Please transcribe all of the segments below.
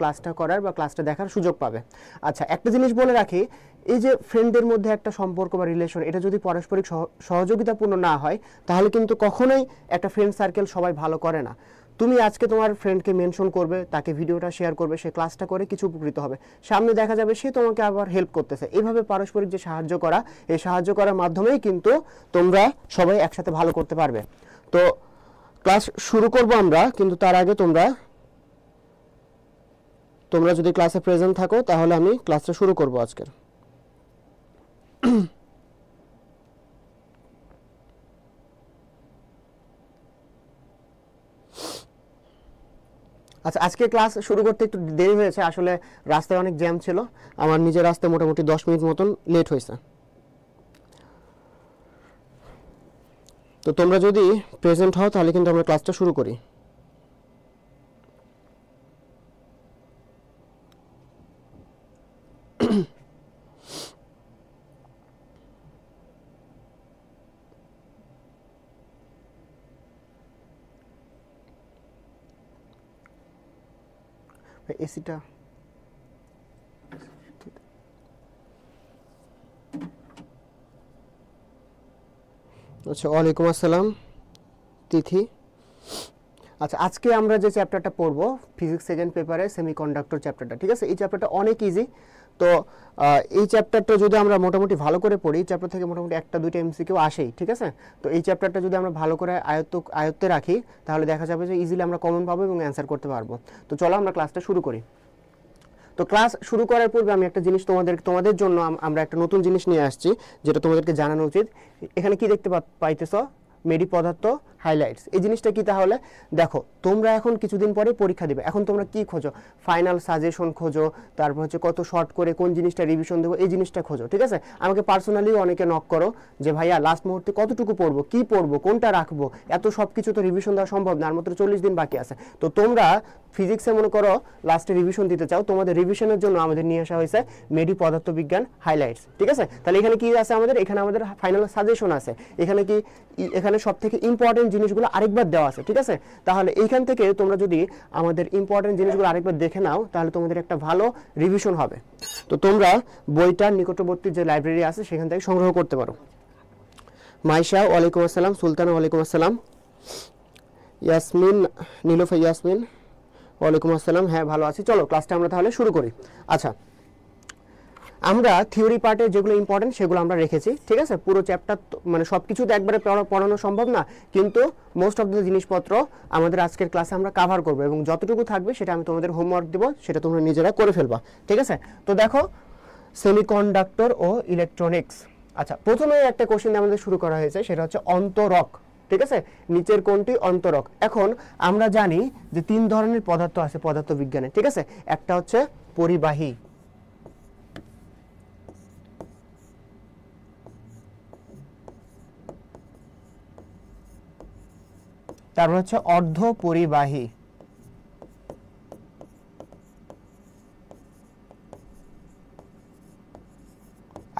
ক্লাসটা করার বা ক্লাসটা দেখার সুযোগ পাবে। আচ্ছা, একটা জিনিস বলে রাখি, এই যে ফ্রেন্ডদের মধ্যে একটা সম্পর্ক বা রিলেশন, এটা যদি পারস্পরিক সহযোগিতাপূর্ণ না হয় তাহলে কিন্তু কখনোই একটা ফ্রেন্ড সার্কেল সবাই ভালো করে না। তুমি আজকে তোমার ফ্রেন্ডকে মেনশন করবে, তাকে ভিডিওটা শেয়ার করবে, সে ক্লাসটা করে কিছু উপকৃত হবে, সামনে দেখা যাবে সে তোমাকে আবার হেল্প করতেছে। এইভাবে পারস্পরিক যে সাহায্য করা, এই সাহায্য করার মাধ্যমেই কিন্তু তোমরা সবাই একসাথে ভালো করতে পারবে। তো ক্লাস শুরু করব আমরা, কিন্তু তার আগে তোমরা যদি ক্লাসে প্রেজেন্ট থাকো তাহলে আমি ক্লাসটা শুরু করব আজকের। আচ্ছা, আজকে ক্লাস শুরু করতে একটু দেরি হয়েছে, আসলে রাস্তায় অনেক জ্যাম ছিল, আমার নিজের রাস্তায় মোটামুটি 10 মিনিট মতন লেট হয়েছে। তো তোমরা যদি প্রেজেন্ট হও তাহলে কিন্তু আমরা ক্লাসটা শুরু করি। এসিটা আচ্ছা, ওয়ালাইকুম আসসালাম তিথি। আচ্ছা, আজকে আমরা যে চ্যাপ্টারটা পড়বো ফিজিক্স সেকেন্ড পেপারে সেমিকন্ডাক্টর চ্যাপ্টারটা, ঠিক আছে? এই চ্যাপ্টারটা অনেক ইজি। তো এই চ্যাপ্টারটা যদি আমরা মোটামুটি ভালো করে পড়ি, চ্যাপ্টার থেকে মোটামুটি একটা দুইটা এমসিকিউ আসেই, ঠিক আছে? তো এই চ্যাপ্টারটা যদি আমরা ভালো করে আয়ত্তে রাখি তাহলে দেখা যাবে যে ইজিলি আমরা কমন পাবো এবং অ্যান্সার করতে পারবো। তো চলো আমরা ক্লাসটা শুরু করি। তো ক্লাস শুরু করার পূর্বে আমি একটা জিনিস তোমাদের জন্য আমরা একটা নতুন জিনিস নিয়ে আসছি, যেটা তোমাদেরকে জানানো উচিত। এখানে কি দেখতে পাইতেছ? মেডি পদার্থ হাইলাইটস। এই জিনিসটা কি? তাহলে দেখো, তোমরা এখন কিছুদিন পরে পরীক্ষা দিবে, এখন তোমরা কি খোঁজো? ফাইনাল সাজেশন খোঁজো, তারপর হচ্ছে কত শর্ট করে কোন জিনিসটা রিভিশন দেবো, এই জিনিসটা খোঁজো, ঠিক আছে? আমাকে পার্সোনালিও অনেকে নক করো যে ভাইয়া লাস্ট মুহূর্তে কতটুকু পড়বো, কি পড়বো, কোনটা রাখবো, এত সব কিছু তো রিভিশন দেওয়া সম্ভব না, আর মাত্র 40 দিন বাকি আছে। তো তোমরা ফিজিক্সে মনে করো লাস্টে রিভিশন দিতে চাও, তোমাদের রিভিশনের জন্য আমাদের নিয়ে আসা হয়েছে মেডি পদার্থবিজ্ঞান হাইলাইটস, ঠিক আছে? তাহলে এখানে কি আছে আমাদের? এখানে আমাদের ফাইনাল সাজেশন আছে, এখানে সব থেকে ইম্পর্টেন্ট জিনিসগুলো আরেকবার দেওয়া আছে, ঠিক আছে? তাহলে এইখান থেকে তোমরা যদি আমাদের ইম্পর্টেন্ট জিনিসগুলো আরেকবার দেখে নাও তাহলে তোমাদের একটা ভালো রিভিশন হবে। তো তোমরা বইটার নিকটবর্তী যে লাইব্রেরি আছে সেখান থেকে সংগ্রহ করতে পারো। মাইশা ওয়ালাইকুম আসসালাম, সুলতানা ওয়ালাইকুম আসসালাম, ইয়াসমিন, নীলুফা ইয়াসমিন ওয়ালাইকুম আসসালাম। হ্যাঁ, ভালো আছি। চলো ক্লাসটা আমরা তাহলে শুরু করি। আচ্ছা, আমরা থিওরি পার্টে যেগুলো ইম্পর্টেন্ট সেগুলো আমরা রেখেছি, ঠিক আছে? পুরো চ্যাপ্টার মানে সব কিছু তো একবারে পড়ানো সম্ভব না, কিন্তু মোস্ট অফ দ্য জিনিসপত্র আমাদের আজকের ক্লাসে আমরা কাভার করবো, এবং যতটুকু থাকবে সেটা আমি তোমাদের হোমওয়ার্ক দেবো, সেটা তোমরা নিজেরা করে ফেলবা, ঠিক আছে? তো দেখো, সেমিকন্ডাক্টর ও ইলেকট্রনিক্স। আচ্ছা, প্রথমে একটা কোশ্চেন আমাদের শুরু করা হয়েছে, সেটা হচ্ছে অন্তরক, ঠিক আছে? নিচের কোনটি অন্তরক? এখন আমরা জানি যে 3 ধরনের পদার্থ আছে পদার্থবিজ্ঞানে, ঠিক আছে? একটা হচ্ছে পরিবাহী, তারপর হচ্ছে অর্ধ পরিবাহী,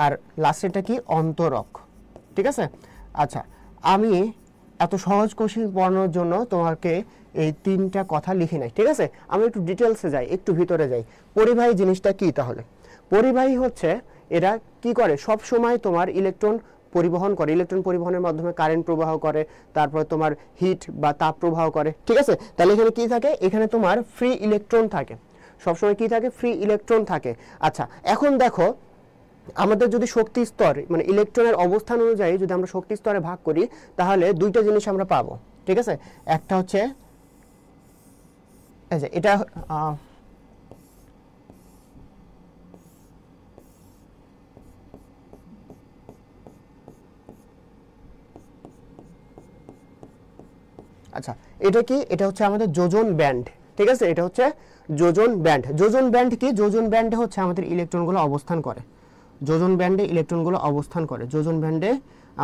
আর লাস্টেরটা কি? অন্তরক, ঠিক আছে? আচ্ছা, আমি এত সহজ কোশ্চেন পড়ানোর জন্য তোমাকে এই 3টা কথা লিখে নাই, ঠিক আছে? আমি একটু ডিটেলসে যাই, একটু ভিতরে যাই। পরিবাহী জিনিসটা কি তাহলে? পরিবাহী হচ্ছে এরা কি করে? সব সময় তোমার ইলেকট্রন পরিবহন করে, ইলেকট্রন পরিবহনের মাধ্যমে কারেন্ট প্রবাহ করে, তারপরে তোমার হিট বা তাপ প্রবাহ করে, ঠিক আছে? তাহলে এখানে কি থাকে? এখানে তোমার ফ্রি ইলেকট্রন থাকে, সবসময় কি থাকে? ফ্রি ইলেকট্রন থাকে। আচ্ছা, এখন দেখো, আমাদের যদি শক্তি স্তর মানে ইলেকট্রনের অবস্থান অনুযায়ী যদি আমরা শক্তি স্তরে ভাগ করি তাহলে দুইটা জিনিস আমরা পাবো, ঠিক আছে? একটা হচ্ছে এই যে এটা আচ্ছা, এটা কি? এটা হচ্ছে আমাদের যোজন ব্যান্ড, ঠিক আছে? এটা হচ্ছে যোজন ব্যান্ড। যোজন ব্যান্ড কি? যোজন ব্যান্ডে হচ্ছে আমাদের ইলেকট্রনগুলো অবস্থান করে, যোজন ব্যান্ডে ইলেকট্রনগুলো অবস্থান করে, যোজন ব্যান্ডে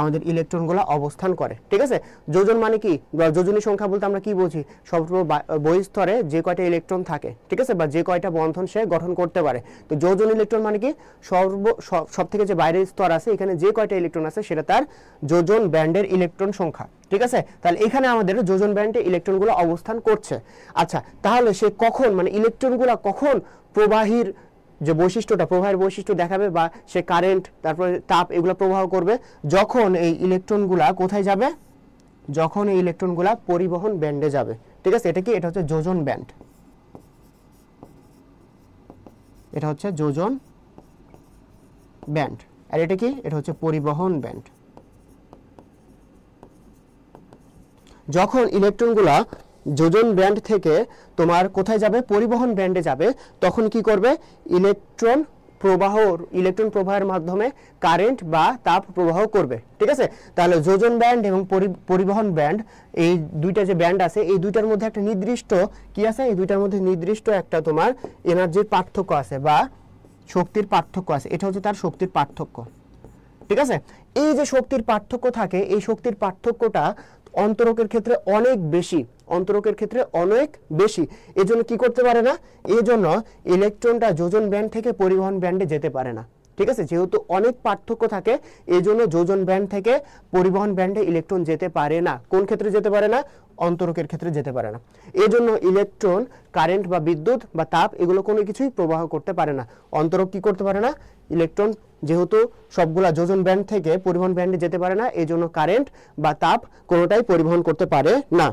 আমাদের ইলেকট্রনগুলো অবস্থান করে। ঠিক আছে, যোজন মানে কি, যোজনী সংখ্যা বলতে আমরা কি বুঝি, বহিঃস্তরে যে কয়টা ইলেকট্রন থাকে, ঠিক আছে, বা যে কয়টা বন্ধন সে গঠন করতে পারে। তো যোজন ইলেকট্রন মানে কি, সব থেকে যে বাইরের স্তর আছে এখানে যে কয়টা ইলেকট্রন আছে সেটা তার যোজন ব্যান্ডের ইলেকট্রন সংখ্যা। ঠিক আছে, তাহলে এখানে আমাদের যোজন ব্যান্ডে ইলেকট্রনগুলো অবস্থান করছে। আচ্ছা, তাহলে সে কখন, মানে ইলেকট্রনগুলো কখন প্রবাহীর যে বৈশিষ্ট্যটা, প্রবাহের বৈশিষ্ট্য দেখাবে, বা সে কারেন্ট, তারপরে তাপ, এগুলো প্রবাহ করবে যখন এই ইলেকট্রনগুলা কোথায় যাবে, যখন এই ইলেকট্রনগুলা পরিবহন ব্যান্ডে যাবে। ঠিক আছে, এটা কি, এটা হচ্ছে যোজন ব্যান্ড, এটা হচ্ছে যোজন ব্যান্ড। আর এটা কি, এটা হচ্ছে পরিবহন ব্যান্ড। যখন ইলেকট্রনগুলা যোজন ব্যান্ড থেকে তোমার কোথায় যাবে, পরিবহন ব্যান্ডে যাবে, তখন কি করবে, ইলেকট্রন প্রবাহের মাধ্যমে কারেন্ট বা তাপ প্রবাহ করবে। ঠিক আছে, তাহলে যোজন ব্যান্ড এবং পরিবহন ব্যান্ড, এই দুইটা যে ব্যান্ড আছে, এই দুইটার মধ্যে একটা নির্দিষ্ট কি আছে, এই দুইটার মধ্যে নির্দিষ্ট একটা তোমার এনার্জির পার্থক্য আছে বা শক্তির পার্থক্য আছে। এটা হচ্ছে তার শক্তির পার্থক্য। ঠিক আছে, এই যে শক্তির পার্থক্য থাকে, এই শক্তির পার্থক্যটা অন্তরকের ক্ষেত্রে অনেক বেশি, অন্তরকের ক্ষেত্রে অনেক বেশি। এজন্য কি করতে পারে না, এজন্য ইলেকট্রনটা যোজন ব্যান্ড থেকে পরিবহন ব্যান্ডে যেতে পারে না। ঠিক আছে, যেহেতু অনেক পার্থক্য থাকে, এজন্য যোজন ব্যান্ড থেকে পরিবহন ব্যান্ডে ইলেকট্রন যেতে পারে না। কোন ক্ষেত্রে যেতে পারে না, অন্তরকের ক্ষেত্রে যেতে পারে না। এজন্য ইলেকট্রন কারেন্ট বা বিদ্যুৎ বা তাপ এগুলো কোনো কিছুই প্রবাহ করতে পারে না। অন্তরক কি করতে পারে না, ইলেকট্রন যেহেতু সবগুলা যোজন ব্যান্ড থেকে পরিবহন ব্যান্ডে যেতে পারে না, এজন্য কারেন্ট বা তাপ কোনোটাই পরিবহন করতে পারে না।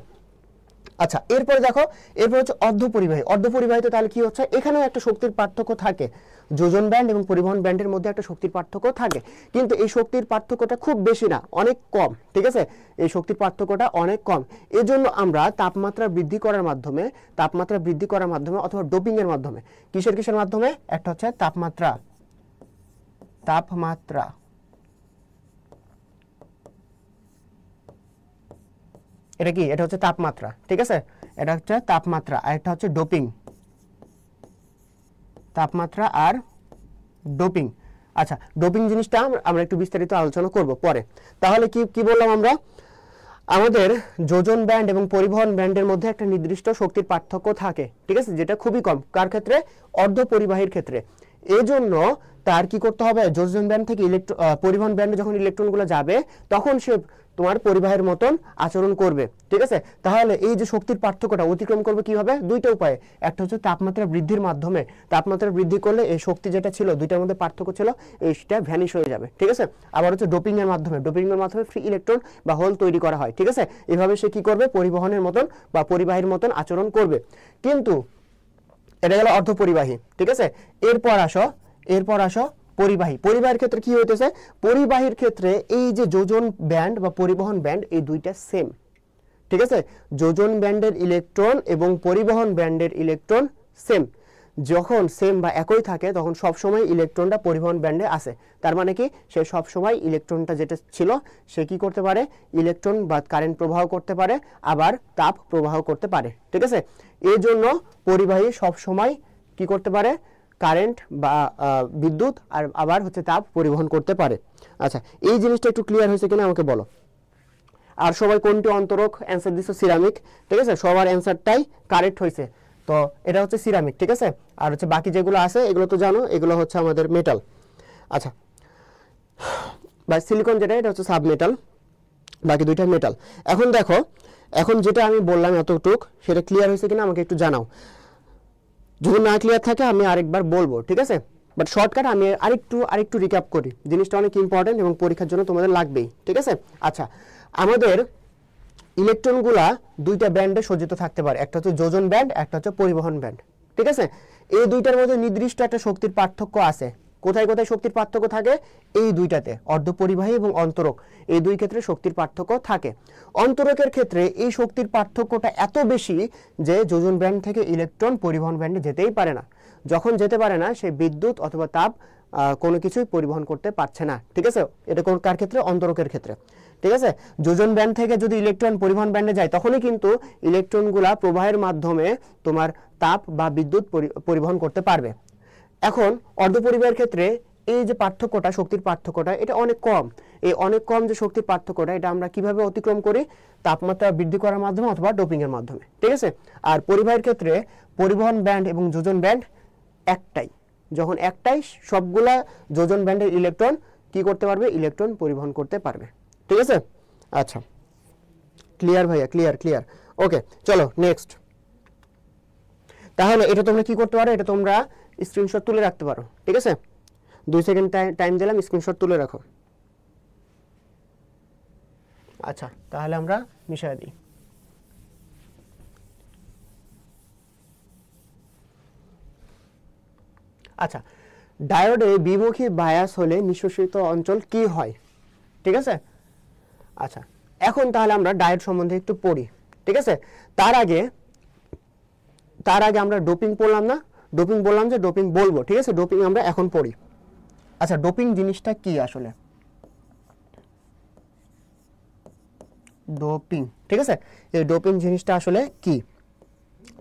আচ্ছা, এরপরে দেখো, এরপর হচ্ছে অর্ধপরিবাহী। অর্ধপরিবাহিতে তাহলে কি হচ্ছে, এখানেও একটা শক্তির পার্থক্য থাকে, যোজন ব্যান্ড এবং পরিবহন ব্যান্ডের মধ্যে একটা শক্তির পার্থক্য থাকে, কিন্তু এই শক্তির পার্থক্যটা খুব বেশি না, অনেক কম। ঠিক আছে, এই শক্তির পার্থক্যটা অনেক কম। এজন্য আমরা তাপমাত্রা বৃদ্ধি করার মাধ্যমে অথবা ডোপিং এর মাধ্যমে, কিসের মাধ্যমে, একটা হচ্ছে তাপমাত্রা, এটা কি, এটা হচ্ছে তাপমাত্রা। ঠিক আছে, এটা হচ্ছে তাপমাত্রা, আর একটা হচ্ছে ডোপিং, তাপমাত্রা আর ডোপিং। আচ্ছা, ডোপিং জিনিসটা আমরা একটু বিস্তারিত আলোচনা করব পরে। তাহলে কি বললাম আমরা, আমাদের যোজন ব্যান্ড এবং পরিবহন ব্যান্ডের মধ্যে একটা নির্দিষ্ট শক্তির পার্থক্য থাকে। ঠিক আছে, যেটা খুবই কম, কার ক্ষেত্রে, অর্ধপরিবাহীর ক্ষেত্রে। এজন্য তার কি করতে হবে, যোজন ব্যান্ড থেকে পরিবহন ব্যান্ডে যখন ইলেকট্রনগুলো যাবে, তখন সে তোমার পরিবাহের মতন আচরণ করবে। ঠিক আছে, তাহলে এই যে শক্তির পার্থক্যটা অতিক্রম করবে কিভাবে, দুইটা উপায়ে। একটা হচ্ছে তাপমাত্রা বৃদ্ধির মাধ্যমে, তাপমাত্রা বৃদ্ধি করলে এই শক্তি যেটা ছিল, দুইটার মধ্যে পার্থক্য ছিল, এইটা ভ্যানিশ হয়ে যাবে। ঠিক আছে, আবার হচ্ছে ডোপিং এর মাধ্যমে, ফ্রি ইলেকট্রন বা হোল তৈরি করা হয়। ঠিক আছে, এভাবে সে কি করবে, পরিবহনের মতন বা পরিবাহীর মতন আচরণ করবে। কিন্তু এটা গেল অর্ধপরিবাহী। ঠিক আছে, এরপর আসো পরিবাহীর ক্ষেত্রে কি হইতেছে, পরিবাহীর ক্ষেত্রে এই যে যোজন ব্যান্ড বা পরিবহন ব্যান্ড, এই দুইটা সেম। ঠিক আছে, যোজন ব্যান্ডের ইলেকট্রন এবং পরিবহন ব্যান্ডের ইলেকট্রন সেম। যখন সেম বা একই থাকে, তখন সবসময় ইলেকট্রনটা পরিবহন ব্যান্ডে আসে। তার মানে কি, সে সবসময় ইলেকট্রনটা যেটা ছিল, সে কি করতে পারে, ইলেকট্রন বা কারেন্ট প্রবাহ করতে পারে, আবার তাপ প্রবাহ করতে পারে। ঠিক আছে, এই জন্য পরিবাহী সবসময় কি করতে পারে, কারেন্ট বা বিদ্যুৎ আর আবার হচ্ছে তাপ পরিবহন করতে পারে। আচ্ছা, এই জিনিসটা একটু ক্লিয়ার হয়েছে কিনা আমাকে বলো। আর সবাই কোনটি অন্তরক অ্যান্সার দিছো, সিরামিক। ঠিক আছে, সবার অ্যান্সারটাই কারেক্ট হয়েছে। তো এটা হচ্ছে সিরামিক। ঠিক আছে, আর হচ্ছে বাকি যেগুলো আছে এগুলো তো জানো, এগুলো হচ্ছে আমাদের মেটাল। আচ্ছা, বা সিলিকন যেটা, এটা হচ্ছে সাব মেটাল, বাকি দুইটা মেটাল। এখন দেখো, এখন যেটা আমি বললাম এতটুক, সেটা ক্লিয়ার হয়েছে কিনা আমাকে একটু জানাও। যদি না ক্লিয়ার থাকে আমি আরেকবার বলবো। ঠিক আছে, বাট শর্টকাট আমি আরেকটু রিক্যাপ করি, জিনিসটা অনেক ইম্পর্টেন্ট এবং পরীক্ষার জন্য তোমাদের লাগবেই। ঠিক আছে, আচ্ছা, আমাদের ইলেকট্রনগুলা দুইটা ব্যান্ডে সজ্জিত থাকতে পারে, একটা হচ্ছে যোজন ব্যান্ড, একটা হচ্ছে পরিবহন ব্যান্ড। ঠিক আছে, এই দুইটার মধ্যে নির্দিষ্ট একটা শক্তির পার্থক্য আছে। কোথায় কোথায় শক্তির পার্থক্য থাকে, এই দুইটাতে, অর্ধপরিবাহী এবং অন্তরক, এই দুই ক্ষেত্রে শক্তির পার্থক্য থাকে। অন্তরকের ক্ষেত্রে এই শক্তির পার্থক্যটা এত বেশি যে যোজন ব্যান্ড থেকে ইলেকট্রন পরিবহন ব্যান্ডে যেতেই পারে না। যখন যেতে পারে না, সে বিদ্যুৎ অথবা তাপ কোনো কিছুই পরিবহন করতে পারছে না। ঠিক আছে, এটা কোন কার ক্ষেত্রে, অন্তরকের ক্ষেত্রে। ঠিক আছে, যোজন ব্যান্ড থেকে যদি ইলেকট্রন পরিবহন ব্যান্ডে যায়, তখনই কিন্তু ইলেকট্রনগুলা প্রবাহের মাধ্যমে তোমার তাপ বা বিদ্যুৎ পরিবহন করতে পারবে। এখন অর্ধপরিবাহীর ক্ষেত্রে এই যে পার্থক্যটা, শক্তির পার্থক্যটা, এটা অনেক কম। এই অনেক কম যে শক্তির পার্থক্যটা, এটা আমরা কিভাবে অতিক্রম করি? তাপমাত্রা বৃদ্ধি করার মাধ্যমে অথবা ডোপিং এর মাধ্যমে, ঠিক আছে। আর পরিবাহের ক্ষেত্রে পরিবহন ব্যান্ড এবং যোজন ব্যান্ড একটাই, যখন একটাই সবগুলা যোজন ব্যান্ডের ইলেকট্রন কি করতে পারবে? ইলেকট্রন পরিবহন করতে পারবে, ঠিক আছে। আচ্ছা, ক্লিয়ার ভাইয়া? ক্লিয়ার। ওকে, চলো নেক্সট। তাহলে এটা তোমরা কি করতে পারো? এটা তোমরা স্ক্রিনশট তুলে রাখতে পারো, ঠিক আছে। 2 সেকেন্ড টাইম দিলাম, স্ক্রিনশট তুলে রাখো। আচ্ছা, তাহলে আমরা মিশিয়ে দিই। আচ্ছা, ডায়োডে বিমুখী বায়াস হলে নিঃশোষিত অঞ্চল কি হয়? ঠিক আছে। আচ্ছা, এখন তাহলে আমরা ডায়োড সম্বন্ধে একটু পড়ি, ঠিক আছে। তার আগে আমরা ডোপিং পড়লাম না? ডোপিং বললাম যে ডোপিং বলবো, ঠিক আছে। ডোপিং আমরা এখন পড়ি। আচ্ছা, ডোপিং জিনিসটা কি আসলে? ডোপিং, ঠিক আছে। এই ডোপিং জিনিসটা আসলে কি,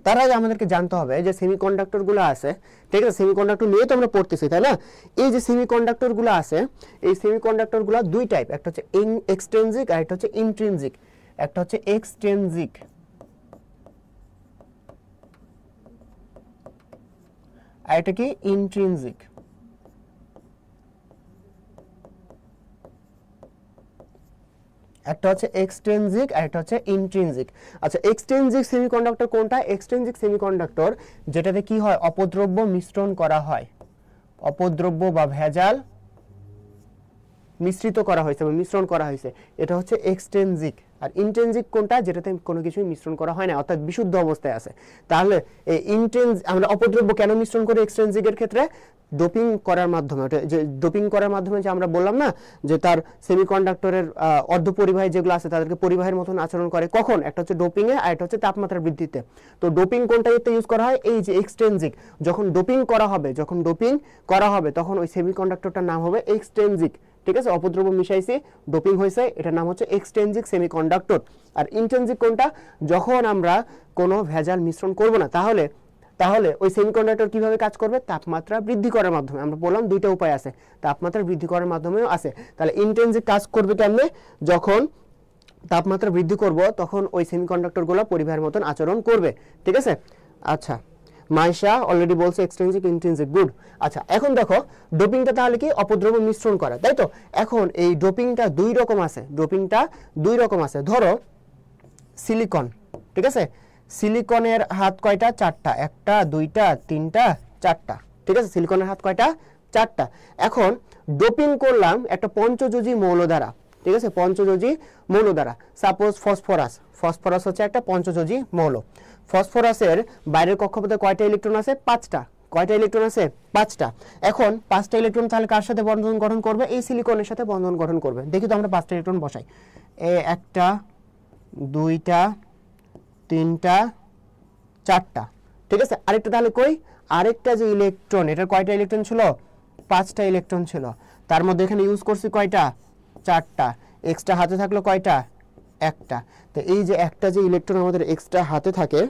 তার আগে আমাদেরকে জানতে হবে যে সেমিকন্ডাক্টরগুলো আছে, ঠিক আছে। সেমিকন্ডাক্টর নিয়ে তো আমরা পড়তেছি, তাই না? এই যে সেমিকন্ডাক্টরগুলো আছে, এই সেমিকন্ডাক্টরগুলো দুই টাইপ, একটা হচ্ছে এক্সট্রিনজিক আর একটা হচ্ছে ইন্ট্রিনজিক। একটা হচ্ছে এক্সট্রিনজিক আর এটা কি? ইন্ট্রিনজিক। একটা হচ্ছে এক্সট্রিনজিক আর একটা হচ্ছে ইন্ট্রিনজিক। আচ্ছা, এক্সট্রিনজিক সেমিকন্ডাক্টর কোনটা? এক্সট্রিনজিক সেমিকন্ডাক্টর যেটাতে কি হয়? অপদ্রব্য মিশ্রণ করা হয়, অপদ্রব্য বা ভেজাল মিশ্রিত করা হয়েছে বা মিশ্রণ করা হয়েছে, এটা হচ্ছে এক্সট্রিনজিক। আর ইন্ট্রিনজিক কোনটা? যেটাতে কোনো কিছুই মিশ্রণ করা হয় না, অর্থাৎ বিশুদ্ধ অবস্থায় আছে। তাহলে এই আমরা অপদ্রব্য কেন মিশ্রণ করি এক্সট্রিনজিকের ক্ষেত্রে? ডোপিং করার মাধ্যমে। যে ডোপিং করার মাধ্যমে যে আমরা বললাম না যে তার সেমিকন্ডাক্টরের অর্ধপরিবাহী যেগুলো আছে তাদেরকে পরিবাহের মতন আচরণ করে, কখন? একটা হচ্ছে ডোপিং এ আর একটা হচ্ছে তাপমাত্রা বৃদ্ধিতে। তো ডোপিং কোনটাতে ইউজ করা হয়? এই যে এক্সট্রিনজিক। যখন ডোপিং করা হবে তখন ওই সেমিকন্ডাক্টরটার নাম হবে এক্সট্রিনজিক, ঠিক আছে। অপদ্রব্য মিশাইছি, ডোপিং হয়েছে, এটার নাম হচ্ছে এক্সট্রিনজিক সেমিকন্ডাক্টর। আর ইন্ট্রিনজিক কোনটা? যখন আমরা কোনো ভেজাল মিশ্রণ করব না, তাহলে ওই সেমিকন্ডাক্টর কিভাবে কাজ করবে? তাপমাত্রা বৃদ্ধি করার মাধ্যমে। আমরা বললাম দুইটা উপায় আছে, তাপমাত্রা বৃদ্ধি করার মাধ্যমেও আছে। তাহলে ইন্ট্রিনজিক কাজ করবে কেমনে? যখন তাপমাত্রা বৃদ্ধি করব তখন ওই সেমিকন্ডাক্টরগুলো পরিবাহের মতন আচরণ করবে, ঠিক আছে। আচ্ছা, মাইশা অলরেডি বলছে এক্সট্রিনজিক ইন্ট্রিনজিক, গুড। আচ্ছা, এখন দেখো ডোপিংটা তাহলে কি? অপদ্রব্য মিশ্রণ করা, তাই তো। এখন এই ডোপিংটা দুই রকম আছে। ধরো সিলিকন, ঠিক আছে। সিলিকনের হাত কয়টা? 4টা। 1টা 2টা 3টা 4টা, ঠিক আছে। সিলিকনের হাত কয়টা? 4টা। এখন ডোপিং করলাম একটা পঞ্চযোজী মৌল দ্বারা, ঠিক আছে। পঞ্চযোজী মৌল দ্বারা, সাপোজ ফসফরাস হচ্ছে একটা পঞ্চযোজী মৌল। ফসফরাসের বাইরের কক্ষপথে কয়টা ইলেকট্রন আছে? 5টা। কয়টা ইলেকট্রন আছে? 5টা। এখন 5টা ইলেকট্রন তাহলে কার সাথে বন্ধন গঠন করবে? এই সিলিকনের সাথে বন্ধন গঠন করবে। দেখি তো আমরা 5টা ইলেকট্রন বসাই। 1টা 2টা 3টা 4টা, ঠিক আছে। আরেকটা তাহলে কই? আরেকটা যে ইলেকট্রন, এটার কয়টা ইলেকট্রন ছিল? 5টা ইলেকট্রন ছিল। তার মধ্যে এখানে ইউজ করছি কয়টা? 4টা। এক্সট্রা হাতে থাকলো কয়টা? 1টা। তো এই যে একটা যে ইলেকট্রন আমাদের এক্সট্রা হাতে থাকে,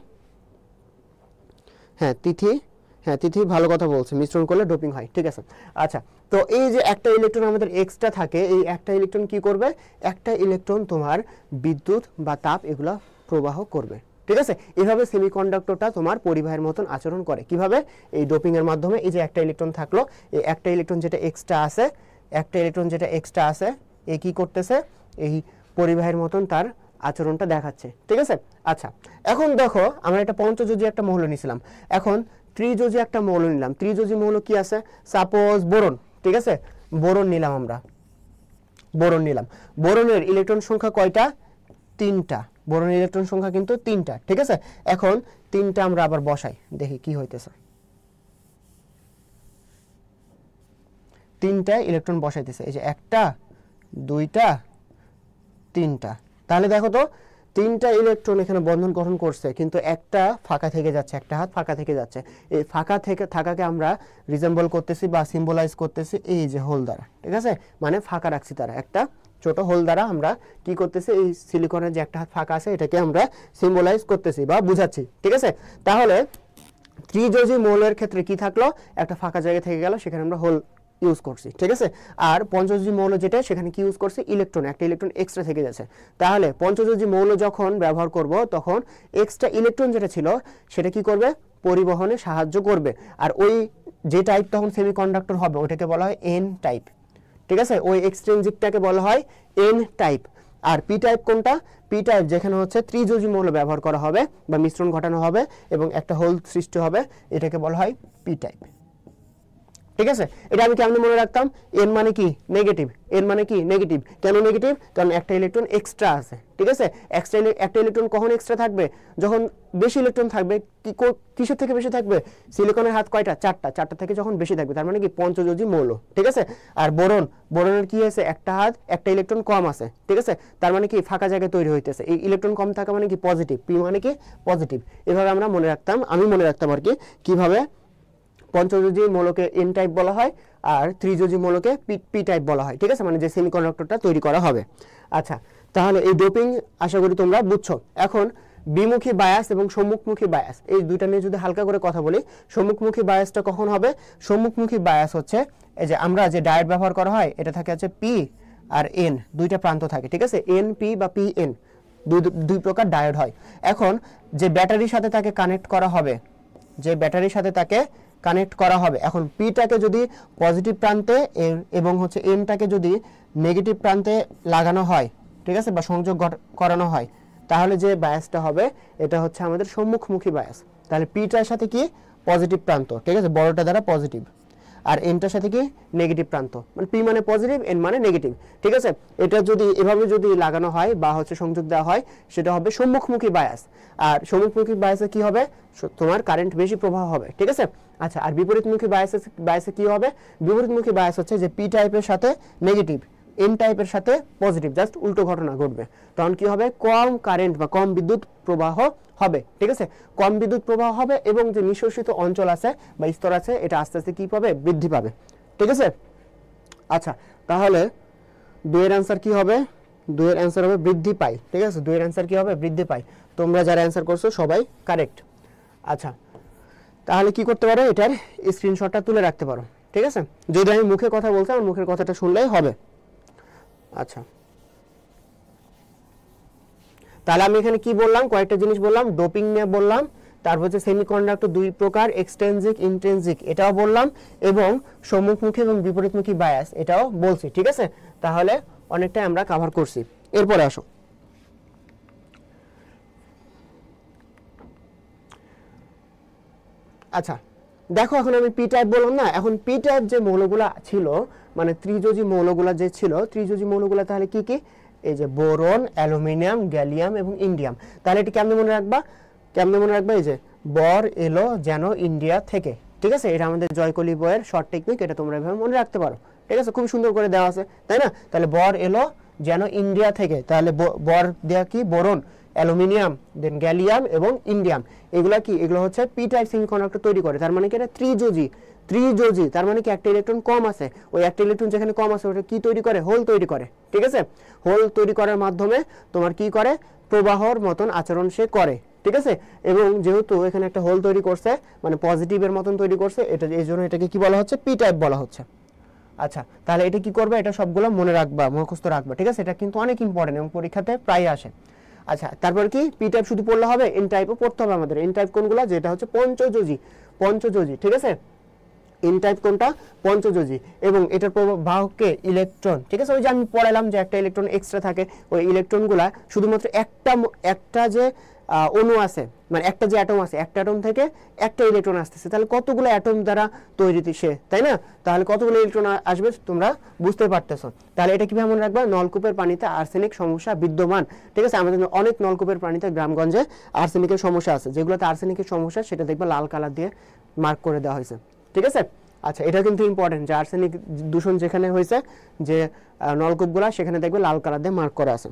তিথি ভালো কথা বলছে, মিশ্রণ করলে ডোপিং হয়, ঠিক আছে। আচ্ছা, তো এই যে একটা ইলেকট্রন আমাদের এক্সট্রা থাকে, এই একটা ইলেকট্রন কি করবে? একটা ইলেকট্রন তোমার বিদ্যুৎ বা তাপ এগুলা প্রবাহ করবে, ঠিক আছে। এভাবে সেমিকন্ডাক্টরটা তোমার পরিবাহের মতন আচরণ করে। কিভাবে? এই ডোপিং এর মাধ্যমে। এই যে একটা ইলেকট্রন থাকলো, এই একটা ইলেকট্রন যেটা এক্সট্রা আছে, এ কি করতেছে? এই পরিবাহের মতন তার আচরণটা দেখাচ্ছে, ঠিক আছে। আচ্ছা, এখন দেখো আমরা একটা পঞ্চযোজী একটা মৌল নিছিলাম, এখন ত্রিযোজী একটা মৌল নিলাম। ত্রিযোজী মৌল কি আছে? সাপোজ বোরন, ঠিক আছে। বোরন নিলাম আমরা, বোরনের ইলেকট্রন সংখ্যা কয়টা? 3টা। বোরনের ইলেকট্রন সংখ্যা কিন্তু 3টা, ঠিক আছে। এখন 3টা আমরা আবার বসাই, দেখি কি হইতেছে। 3টা ইলেকট্রন বসাইতেছে, এই যে 1টা 2টা 3টা। তাহলে দেখো তো 3টা ইলেকট্রন এখানে বন্ধন গঠন করছে, কিন্তু একটা ফাঁকা থেকে যাচ্ছে, একটা হাত ফাঁকা থেকে যাচ্ছে। এই ফাঁকা থেকে থাকাকে আমরা রিজেম্বল করতেছি বা সিম্বলাইজ করতেছি এই যে হোল দ্বারা, ঠিক আছে। মানে ফাঁকা রাখছি তারা, একটা ছোট হোল দ্বারা আমরা কি করতেছি? এই সিলিকনের যে একটা হাত ফাঁকা আছে এটাকে আমরা সিম্বলাইজ করতেছি বা বুঝাচ্ছি, ঠিক আছে। তাহলে ত্রিযোজী মৌলের ক্ষেত্রে কি থাকলো? একটা ফাঁকা জায়গা থেকে গেল, সেখানে আমরা হোল ইউজ করছি, ঠিক আছে। আর পঞ্চযোজী মৌল যেটা সেখানে কি ইউজ করছি, ইলেকট্রন, একটা ইলেকট্রন এক্সট্রা থেকে যাচ্ছে। তাহলে পঞ্চযোজী মৌল যখন ব্যবহার করব তখন এক্সট্রা ইলেকট্রন যেটা ছিল সেটা কি করবে, পরিবহনে সাহায্য করবে। আর ওই যে টাইপ তখন সেমিকন্ডাক্টর হবে ওটাকে বলা হয় এন টাইপ, ঠিক আছে। ওই এক্সট্রিনজিকটাকে বলা হয় এন টাইপ। আর পি টাইপ কোনটা, পি টাইপ যেখানে হচ্ছে ত্রিযোজী মৌল ব্যবহার করা হবে বা মিশ্রণ ঘটানো হবে এবং একটা হোল সৃষ্টি হবে, এটাকে বলা হয় পি টাইপ, ঠিক আছে। এটা আমি কেমন মনে রাখতাম, এন মানে কি নেগেটিভ, এন মানে কি নেগেটিভ। কেন নেগেটিভ, কারণ একটা ইলেকট্রন এক্সট্রা আছে, ঠিক আছে। একটা ইলেকট্রন কখন এক্সট্রা থাকবে, যখন বেশি ইলেকট্রন থাকবে। কিসের থেকে বেশি থাকবে, সিলিকনের হাত কয়টা, চারটা থেকে যখন বেশি থাকবে তার মানে কি পঞ্চযোজী মৌল, ঠিক আছে। আর বোরনের কি আছে, একটা হাত, একটা ইলেকট্রন কম আছে, ঠিক আছে। তার মানে কি ফাঁকা জায়গায় তৈরি হইতেছে, এই ইলেকট্রন কম থাকা মানে কি পজিটিভ, পি মানে কি পজিটিভ। এভাবে আমরা মনে রাখতাম, আমি মনে রাখতাম আর কি, কিভাবে পঞ্চযোজী মৌলকে এন টাইপ বলা হয় আর ত্রিযোজী মৌলকে পি টাইপ বলা হয়, ঠিক আছে, মানে যে সেমিকন্ডাক্টরটা তৈরি করা হবে। আচ্ছা, তাহলে এই ডোপিং আশা করি তোমরা বুঝছো। এখন বিমুখী বায়াস এবং সম্মুখমুখী বায়াস, এই দুইটা নিয়ে যদি হালকা করে কথা বলি, সম্মুখমুখী বায়াসটা কখন হবে, সম্মুখমুখী বায়াস হচ্ছে এই যে আমরা যে ডায়োড ব্যবহার করা হয় এটা থাকে হচ্ছে পি আর এন, দুইটা প্রান্ত থাকে, ঠিক আছে। এন পি বা পি এন দুই প্রকার ডায়োড হয়। এখন যে ব্যাটারির সাথে তাকে কানেক্ট করা হবে, যে ব্যাটারির সাথে তাকে কানেক্ট করা হবে, এখন পিটাকে যদি পজিটিভ প্রান্তে এবং হচ্ছে এনটাকে যদি নেগেটিভ প্রান্তে লাগানো হয়, ঠিক আছে, বা সংযোগ করানো হয়, তাহলে যে বায়াসটা হবে এটা হচ্ছে আমাদের সম্মুখমুখী বায়াস। তাহলে পিটার সাথে কি পজিটিভ প্রান্ত, ঠিক আছে, বড়টা দ্বারা পজিটিভ, আর এনটার সাথে কি নেগেটিভ প্রান্ত, মানে পি মানে পজিটিভ, এন মানে নেগেটিভ, ঠিক আছে। এটা যদি এভাবে যদি লাগানো হয় বা হচ্ছে সংযোগ দেওয়া হয় সেটা হবে সম্মুখমুখী বায়াস। আর সম্মুখমুখী বায়াসে কি হবে, তোমার কারেন্ট বেশি প্রবাহ হবে, ঠিক আছে। আচ্ছা, আর বিপরীতমুখী বায়াসে কি হবে, বিপরীতমুখী বায়াস হচ্ছে যে পি টাইপের সাথে নেগেটিভ, এন টাইপের সাথে পজিটিভ, জাস্ট উল্টো ঘটনা ঘটবে। তখন কি হবে, কম কারেন্ট বা কম বিদ্যুৎ প্রবাহ হবে, ঠিক আছে, কম বিদ্যুৎ প্রবাহ হবে এবং যে নিঃশোষিত অঞ্চল আছে বা স্তর আছে এটা আস্তে আস্তে কি পাবে, বৃদ্ধি পাবে, ঠিক আছে। আচ্ছা, তাহলে দুইয়ের অ্যান্সার কি হবে, দুইয়ের অ্যান্সার হবে বৃদ্ধি পায়, ঠিক আছে। দুইয়ের অ্যান্সার কি হবে, বৃদ্ধি পায়। তোমরা যারা অ্যান্সার করছো সবাই কারেক্ট। আচ্ছা, তাহলে কি করতে পারো, এটার স্ক্রিনশটটা তুলে রাখতে পারো, ঠিক আছে। যদি আমি মুখে কথা বলছি আমার মুখের কথাটা শুনলেই হবে। আচ্ছা, তাহলে আমি এখানে কি বললাম, কয়েকটা জিনিস বললাম, ডোপিং নিয়ে বললাম, তারপর হচ্ছে সেমিকন্ডাক্টর দুই প্রকার, এক্সট্রিনজিক ইন্ট্রিনজিক এটাও বললাম, এবং সম্মুখমুখী এবং বিপরীতমুখী বায়াস এটাও বলছি, ঠিক আছে। তাহলে অনেকটাই আমরা কভার করছি। এরপরে আসো, আচ্ছা দেখো, এখন আমি পি টাইপ বললাম না, এখন পি টাইপ যে মৌলগুলা ছিল, মানে ত্রিযোজী মৌলগুলা যে ছিল, ত্রিযোজী মৌলগুলা তাহলে কি কি, এই যে বোরন, অ্যালুমিনিয়াম, গ্যালিয়াম এবং ইন্ডিয়াম। তাহলে এটি কেমনে মনে রাখবা, কেমনে মনে রাখবা, এই যে বর এলো যেন ইন্ডিয়া থেকে, ঠিক আছে। এটা আমাদের জয়কলি বইয়ের শর্ট টেকনিক, এটা তোমরা এভাবে মনে রাখতে পারো, ঠিক আছে, খুব সুন্দর করে দেওয়া আছে, তাই না। তাহলে বর এলো যেন ইন্ডিয়া থেকে, তাহলে বর দেয়া কি, বোরন, অ্যালুমিনিয়াম, দেন গ্যালিয়াম এবং ইন্ডিয়াম, এগুলা কি, এগুলো হচ্ছে পি টাইপ সেমিকন্ডাক্টর তৈরি করে। তার মানে কি এটা ত্রিযোজী, ত্রিযোজী তার মানে কি একটা ইলেকট্রন কম আছে, ওই একটা ইলেকট্রন যেখানে কম আছে ওটা কি তৈরি করে, হোল তৈরি করে, ঠিক আছে। হোল তৈরি করার মাধ্যমে তোমার কি করে, প্রবাহর মতন আচরণ সে করে, ঠিক আছে। এবং যেহেতু এখানে একটা হোল তৈরি করছে, মানে পজিটিভের মতন তৈরি করছে, এটা এই জন্য এটাকে কি বলা হচ্ছে, পি টাইপ বলা হচ্ছে। আচ্ছা, তাহলে এটা কি করবে, এটা সবগুলো মনে রাখবা, মুখস্থ রাখবা, ঠিক আছে। এটা কিন্তু অনেক ইম্পর্টেন্ট এবং পরীক্ষাতে প্রায় আসে। আচ্ছা, তারপর কি পি টাইপ শুধু পড়লে হবে, এন টাইপও পড়তে হবে আমাদের। এন টাইপ কোনগুলো, যেটা হচ্ছে পঞ্চযোজী, পঞ্চযোজী, ঠিক আছে। এন টাইপ কোনটা, পঞ্চযোজী, এবং এটার বাহককে ইলেকট্রন, ঠিক আছে। ওই যে আমি পড়ালাম যে একটা ইলেকট্রন এক্সট্রা থাকে, ওই ইলেকট্রনগুলা শুধুমাত্র একটা যে অণু আছে, মানে একটা যে অ্যাটম আছে, একটা অ্যাটম থেকে একটা ইলেকট্রন আসতেছে, তাহলে কতগুলো অ্যাটম দ্বারা তৈরি সে, তাই না। তাহলে কতগুলো ইলেকট্রন আসবে তোমরা বুঝতে পারতেছো। তাহলে এটা কিভাবে মনে রাখবা, নলকূপের পানিতে আর্সেনিক সমস্যা বিদ্যমান, ঠিক আছে। আমাদের অনেক নলকূপের পানিতে গ্রামগঞ্জে আর্সেনিকের সমস্যা আছে, যেগুলোতে আর্সেনিকের সমস্যা সেটা দেখবা লাল কালার দিয়ে মার্ক করে দেওয়া হয়েছে, ঠিক আছে। আচ্ছা, এটা কিন্তু ইম্পর্টেন্ট যে আর্সেনিক দূষণ যেখানে হয়েছে, যে নলকূপগুলা, সেখানে দেখবে লাল কালার দিয়ে মার্ক করা আছে।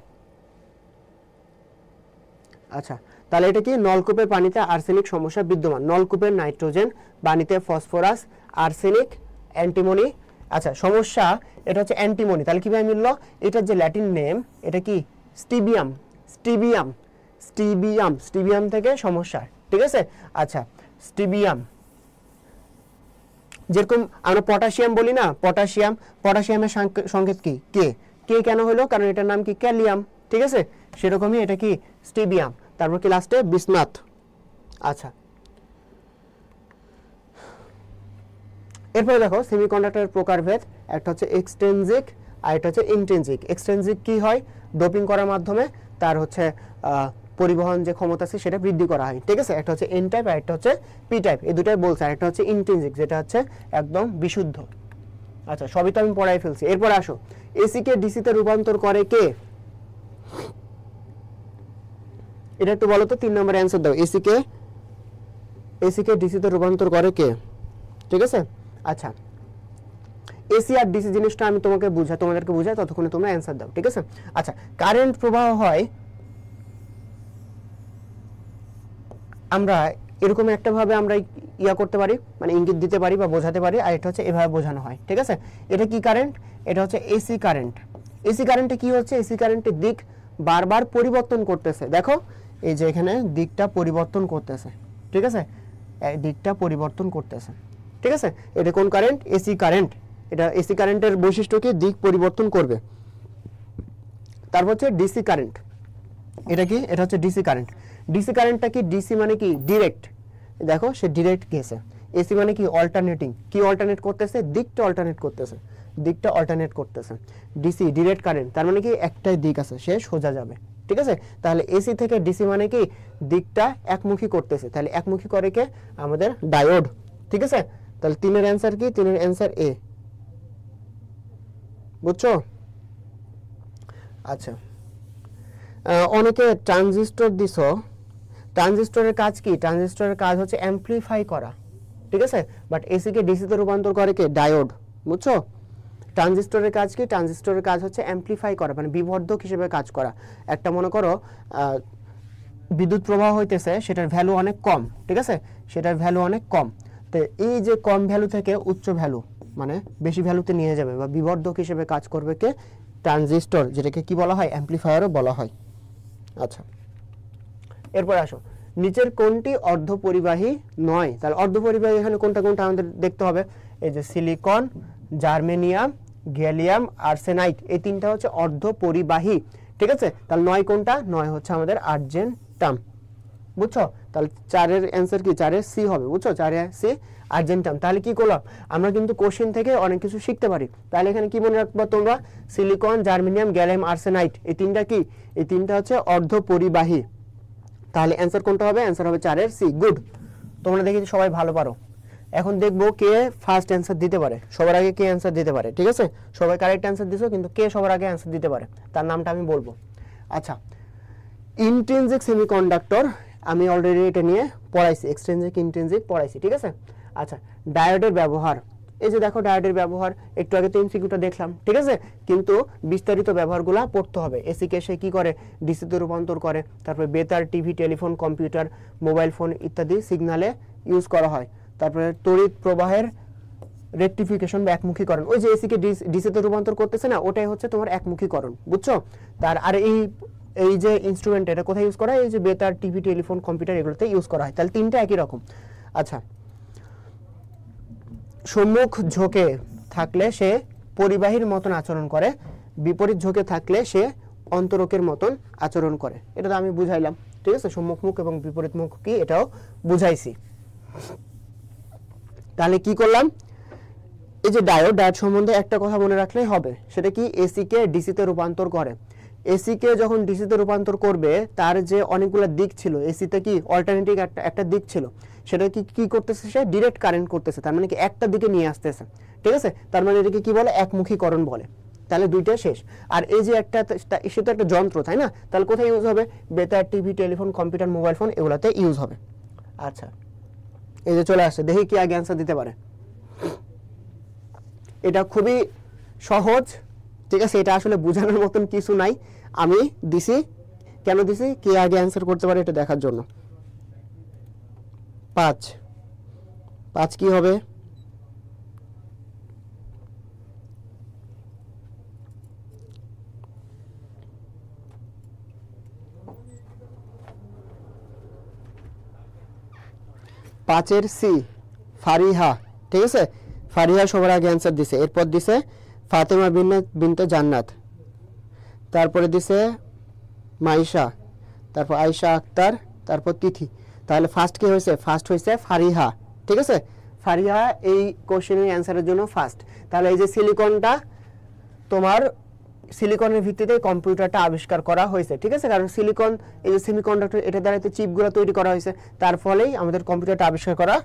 আচ্ছা, তাহলে এটা কি, নলকূপের পানিতে আর্সেনিক সমস্যা বিদ্যমান, নলকূপের নাইট্রোজেন, পানিতে ফসফরাস, আর্সেনিক, অ্যান্টিমনি। আচ্ছা, সমস্যা এটা হচ্ছে অ্যান্টিমনি, তাহলে কিভাবে মিললো, এটার যে ল্যাটিন নেম এটা কি, স্টিবিয়াম, স্টিবিয়াম, স্টিবিয়াম, স্টিবিয়াম থেকে সমস্যা, ঠিক আছে। আচ্ছা, স্টিবিয়াম, যেরকম আমরা পটাশিয়াম বলি না, পটাশিয়াম, পটাশিয়ামের সংকেত কি কে, কে কেন হলো, কারণ এটার নাম কি ক্যালিয়াম, ঠিক আছে, সেরকমই এটা কি স্টিবিয়াম, তারপর কি লাস্টে বিসমাথ। আচ্ছা, এরপরে দেখো সেমিকন্ডাক্টরের প্রকারভেদ, একটা হচ্ছে এক্সট্রিনসিক আর এটা হচ্ছে ইন্ট্রিনসিক। এক্সট্রিনসিক কি হয়, ডোপিং করার মাধ্যমে তার হচ্ছে পরিবহন যে ক্ষমতা আছে সেটা বৃদ্ধি করা হয়, ঠিক আছে, একটা হচ্ছে এন টাইপ আর একটা হচ্ছে পি টাইপ, এই দুটাই বলছে, আর একটা হচ্ছে ইন্ট্রিনসিক যেটা হচ্ছে একদম বিশুদ্ধ। আচ্ছা, সবই তো আমি পড়াই ফেলছি। এরপর আসো, এসি কে ডিসি তে রূপান্তর করে কে, এটা একটু বলো তো, 3 নম্বরে অ্যান্সার দাও। এসি কে ডিসি তে রূপান্তর করে কে, ঠিক আছে। আচ্ছা, এসি আর ডিসি জিনিসটা আমি তোমাদেরকে বুঝাই, ততক্ষণে তোমরা অ্যান্সার দাও, ঠিক আছে। আচ্ছা, কারেন্ট প্রবাহ হয় আমরা এরকম একটা ভাবে আমরা ইয়া করতে পারি, মানে ইঙ্গিত দিতে পারি বা বোঝাতে পারি, আর এটা হচ্ছে এভাবে বোঝানো হয়, ঠিক আছে। এটা কি কারেন্ট, এটা হচ্ছে এসি কারেন্ট। এসি কারেন্টে কি হচ্ছে, এসি কারেন্টের দিক বারবার পরিবর্তন করতেছে, দেখো এই যে এখানে দিকটা পরিবর্তন করতেছে, ঠিক আছে, দিকটা পরিবর্তন করতেছে, ঠিক আছে। এটা কোন কারেন্ট, এসি কারেন্ট। এটা এসি কারেন্টের বৈশিষ্ট্য কি, দিক পরিবর্তন করবে। তারপর হচ্ছে ডিসি কারেন্ট, এটা কি, এটা হচ্ছে ডিসি কারেন্ট। ডিসি কারেন্টটা কি, ডিসি মানে কি ডিরেক্ট, দেখো সে ডিরেক্ট গেছে। এসি মানে কি অল্টারনেটিং, কি অল্টারনেট করতেছে, দিকটা অল্টারনেট করতেছে, দিকটা অল্টারনেট করতেছে। ডিসি ডিরেক্ট কারেন্ট, তার মানে কি একটাই দিক আছে, সে সোজা যাবে, ঠিক আছে। তাহলে এসি থেকে ডিসি মানে কি দিকটা একমুখী করতেছে, তাহলে একমুখী করে কে, আমাদের ডায়োড, ঠিক আছে। তাহলে 3-এর অ্যান্সার কি, 3-এর অ্যান্সার এ, বুঝছো। আচ্ছা, অনেকে ট্রানজিস্টর দিছো, ট্রানজিস্টরের কাজ কি, ট্রানজিস্টরের কাজ হচ্ছে অ্যামপ্লিফাই করা, ঠিক আছে, বাট এসি কে ডিসি তে রূপান্তর করে কে, ডায়োড, বুঝছো। ট্রানজিস্টরের কাজ কি, ট্রানজিস্টরের কাজ হচ্ছে অ্যামপ্লিফাই করা, মানে বিবর্ধক হিসেবে কাজ করা। একটা মনে করো বিদ্যুৎ প্রবাহ হইতেছে, সেটার ভ্যালু অনেক কম, ঠিক আছে, সেটার ভ্যালু অনেক কম, তো এই যে কম ভ্যালু থেকে উচ্চ ভ্যালু মানে বেশি ভ্যালুতে নিয়ে যাবে বা বিবর্ধক হিসেবে কাজ করবে কে, ট্রানজিস্টর, যেটাকে কি বলা হয়, অ্যামপ্লিফায়ারও বলা হয়। আচ্ছা, এরপর আসো, নিচের কোনটি অর্ধপরিবাহী নয়, তাহলে অর্ধপরিবাহী এখানে কোনটা কোনটা আমাদের দেখতে হবে, এই যে সিলিকন, জার্মেনিয়াম, গ্যালিয়াম, আর্সেনাইট, এই তিনটা হচ্ছে অর্ধপরিবাহী, ঠিক আছে। তাহলে নয় কোনটা, নয় হচ্ছে আমাদের আর্জেন্টাম, বুঝছো। তাহলে 4-এর অ্যান্সার কি, 4-এর সি হবে, বুঝছো, 4-এর সি আর্জেন্টাম। তাহলে কি করলাম আমরা, কিন্তু কোশ্চেন থেকে অনেক কিছু শিখতে পারি। তাহলে এখানে কি মনে রাখবা তোমরা, সিলিকন, জার্মেনিয়াম, গ্যালিয়াম, আর্সেনাইট, এই তিনটা কি, এই তিনটা হচ্ছে অর্ধপরিবাহী। তাহলে অ্যান্সার কোনটা হবে, অ্যান্সার হবে 4-এর সি। গুড, তোমরা দেখি সবাই ভালো পারো। এখন দেখবো কে ফার্স্ট অ্যান্সার দিতে পারে, সবার আগে কে অ্যান্সার দিতে পারে, ঠিক আছে। সবাই কারেক্ট অ্যান্সার দিছো, কিন্তু কে সবার আগে অ্যান্সার দিতে পারে তার নামটা আমি বলবো। আচ্ছা, ইন্ট্রিনসিক সেমিকন্ডাক্টর আমি অলরেডি এটা নিয়ে পড়াইছি, এক্সট্রিনসিক ইন্ট্রিনসিক পড়াইছি, ঠিক আছে। আচ্ছা, ডায়োডের ব্যবহার, এই যে দেখো ডায়োডের ব্যবহার, একটু আগে তো এমসিকিউটা দেখলাম, ঠিক আছে, কিন্তু বিস্তারিত ব্যবহারগুলো পড়তে হবে। এসি কে সে কি করে, ডিসিতে রূপান্তর করে, তারপরে বেতার, TV, telephone, computer, mobile phone ইত্যাদি সিগনালে ইউজ করা হয়। তারপরে তড়িৎ প্রবাহের রেকটিফিকেশন বা একমুখীকরণ, ওই যে এসি কে ডিসিতে রূপান্তর করতেছে না, ওটাই হচ্ছে তোমার একমুখীকরণ, বুঝছো। তার আর এই যে ইনস্ট্রুমেন্ট, এটা কোথায় ইউজ করা হয়, এই যে বেতার, টিভি, টেলিফোন, কম্পিউটার, এগুলোতে ইউজ করা হয়। তাহলে তিনটা একই রকম। আচ্ছা, সম্মুখ ঝোঁকে থাকলে সে পরিবাহীর মতন আচরণ করে, বিপরীত ঝোঁকে থাকলে সে অন্তরকের মতন আচরণ করে, এটা তো আমি বুঝাইলাম, ঠিক আছে। সম্মুখ মুখ এবং বিপরীত মুখ কি, এটাও বুঝাইছি। তাহলে কি করলাম, এই যে ডায়োড সম্বন্ধে একটা কথা মনে রাখলেই হবে, সেটা কি, এসি কে ডিসিতে রূপান্তর করে। এসি কে যখন ডিসিতে রূপান্তর করবে, তার যে অনেকগুলো দিক ছিল, এসিতে কি অল্টারনেটিভ একটা দিক ছিল, সেটা কি করতেছে, সে ডিরেক্ট কারেন্ট করতেছে, তার মানে কি একটা দিকে নিয়ে আসতেছে, ঠিক আছে। তার মানে এটাকে কি বলে, একমুখীকরণ বলে। তাহলে দুইটা শেষ। আর এই যে একটা, সে তো একটা যন্ত্র, তাই না, তাহলে কোথায় ইউজ হবে, বেতার, TV, telephone, computer, mobile phone, এগুলাতে ইউজ হবে। আচ্ছা, এই যে চলে আসছে, দেখি কি আগে অ্যান্সার দিতে পারে। এটা খুবই সহজ, ঠিক আছে, এটা আসলে বোঝানোর মতন কিছু নাই, আমি দিছি, কেন দিছি, কে আগে অ্যান্সার করতে পারে এটা দেখার জন্য। 5 কি হবে, পাঁচের সি ফারিহা, ঠিক আছে। ফারিহা সবার আগে অ্যান্সার দিছে, এরপর দিছে ফাতেমা বিনতে জান্নাত, তারপরে দিছে মাইশা, তারপর আয়েশা আক্তার, তারপর তিথি। তাহলে ফার্স্ট কি হয়েছে? ফার্স্ট হয়েছে ফারিহা। ঠিক আছে, ফারিহা এই কোশ্চেনের অ্যান্সারের জন্য ফার্স্ট। তাহলে এই যে সিলিকনটা, তোমার সিলিকনের ভিত্তিতে কম্পিউটারটা আবিষ্কার করা হয়েছে। ঠিক আছে, কারণ সিলিকন এই যে সেমিকন্ডাক্টর, এটা দ্বারা তো চিপগুলো তৈরি করা হয়েছে, তার ফলেই আমাদের কম্পিউটারটা আবিষ্কার করা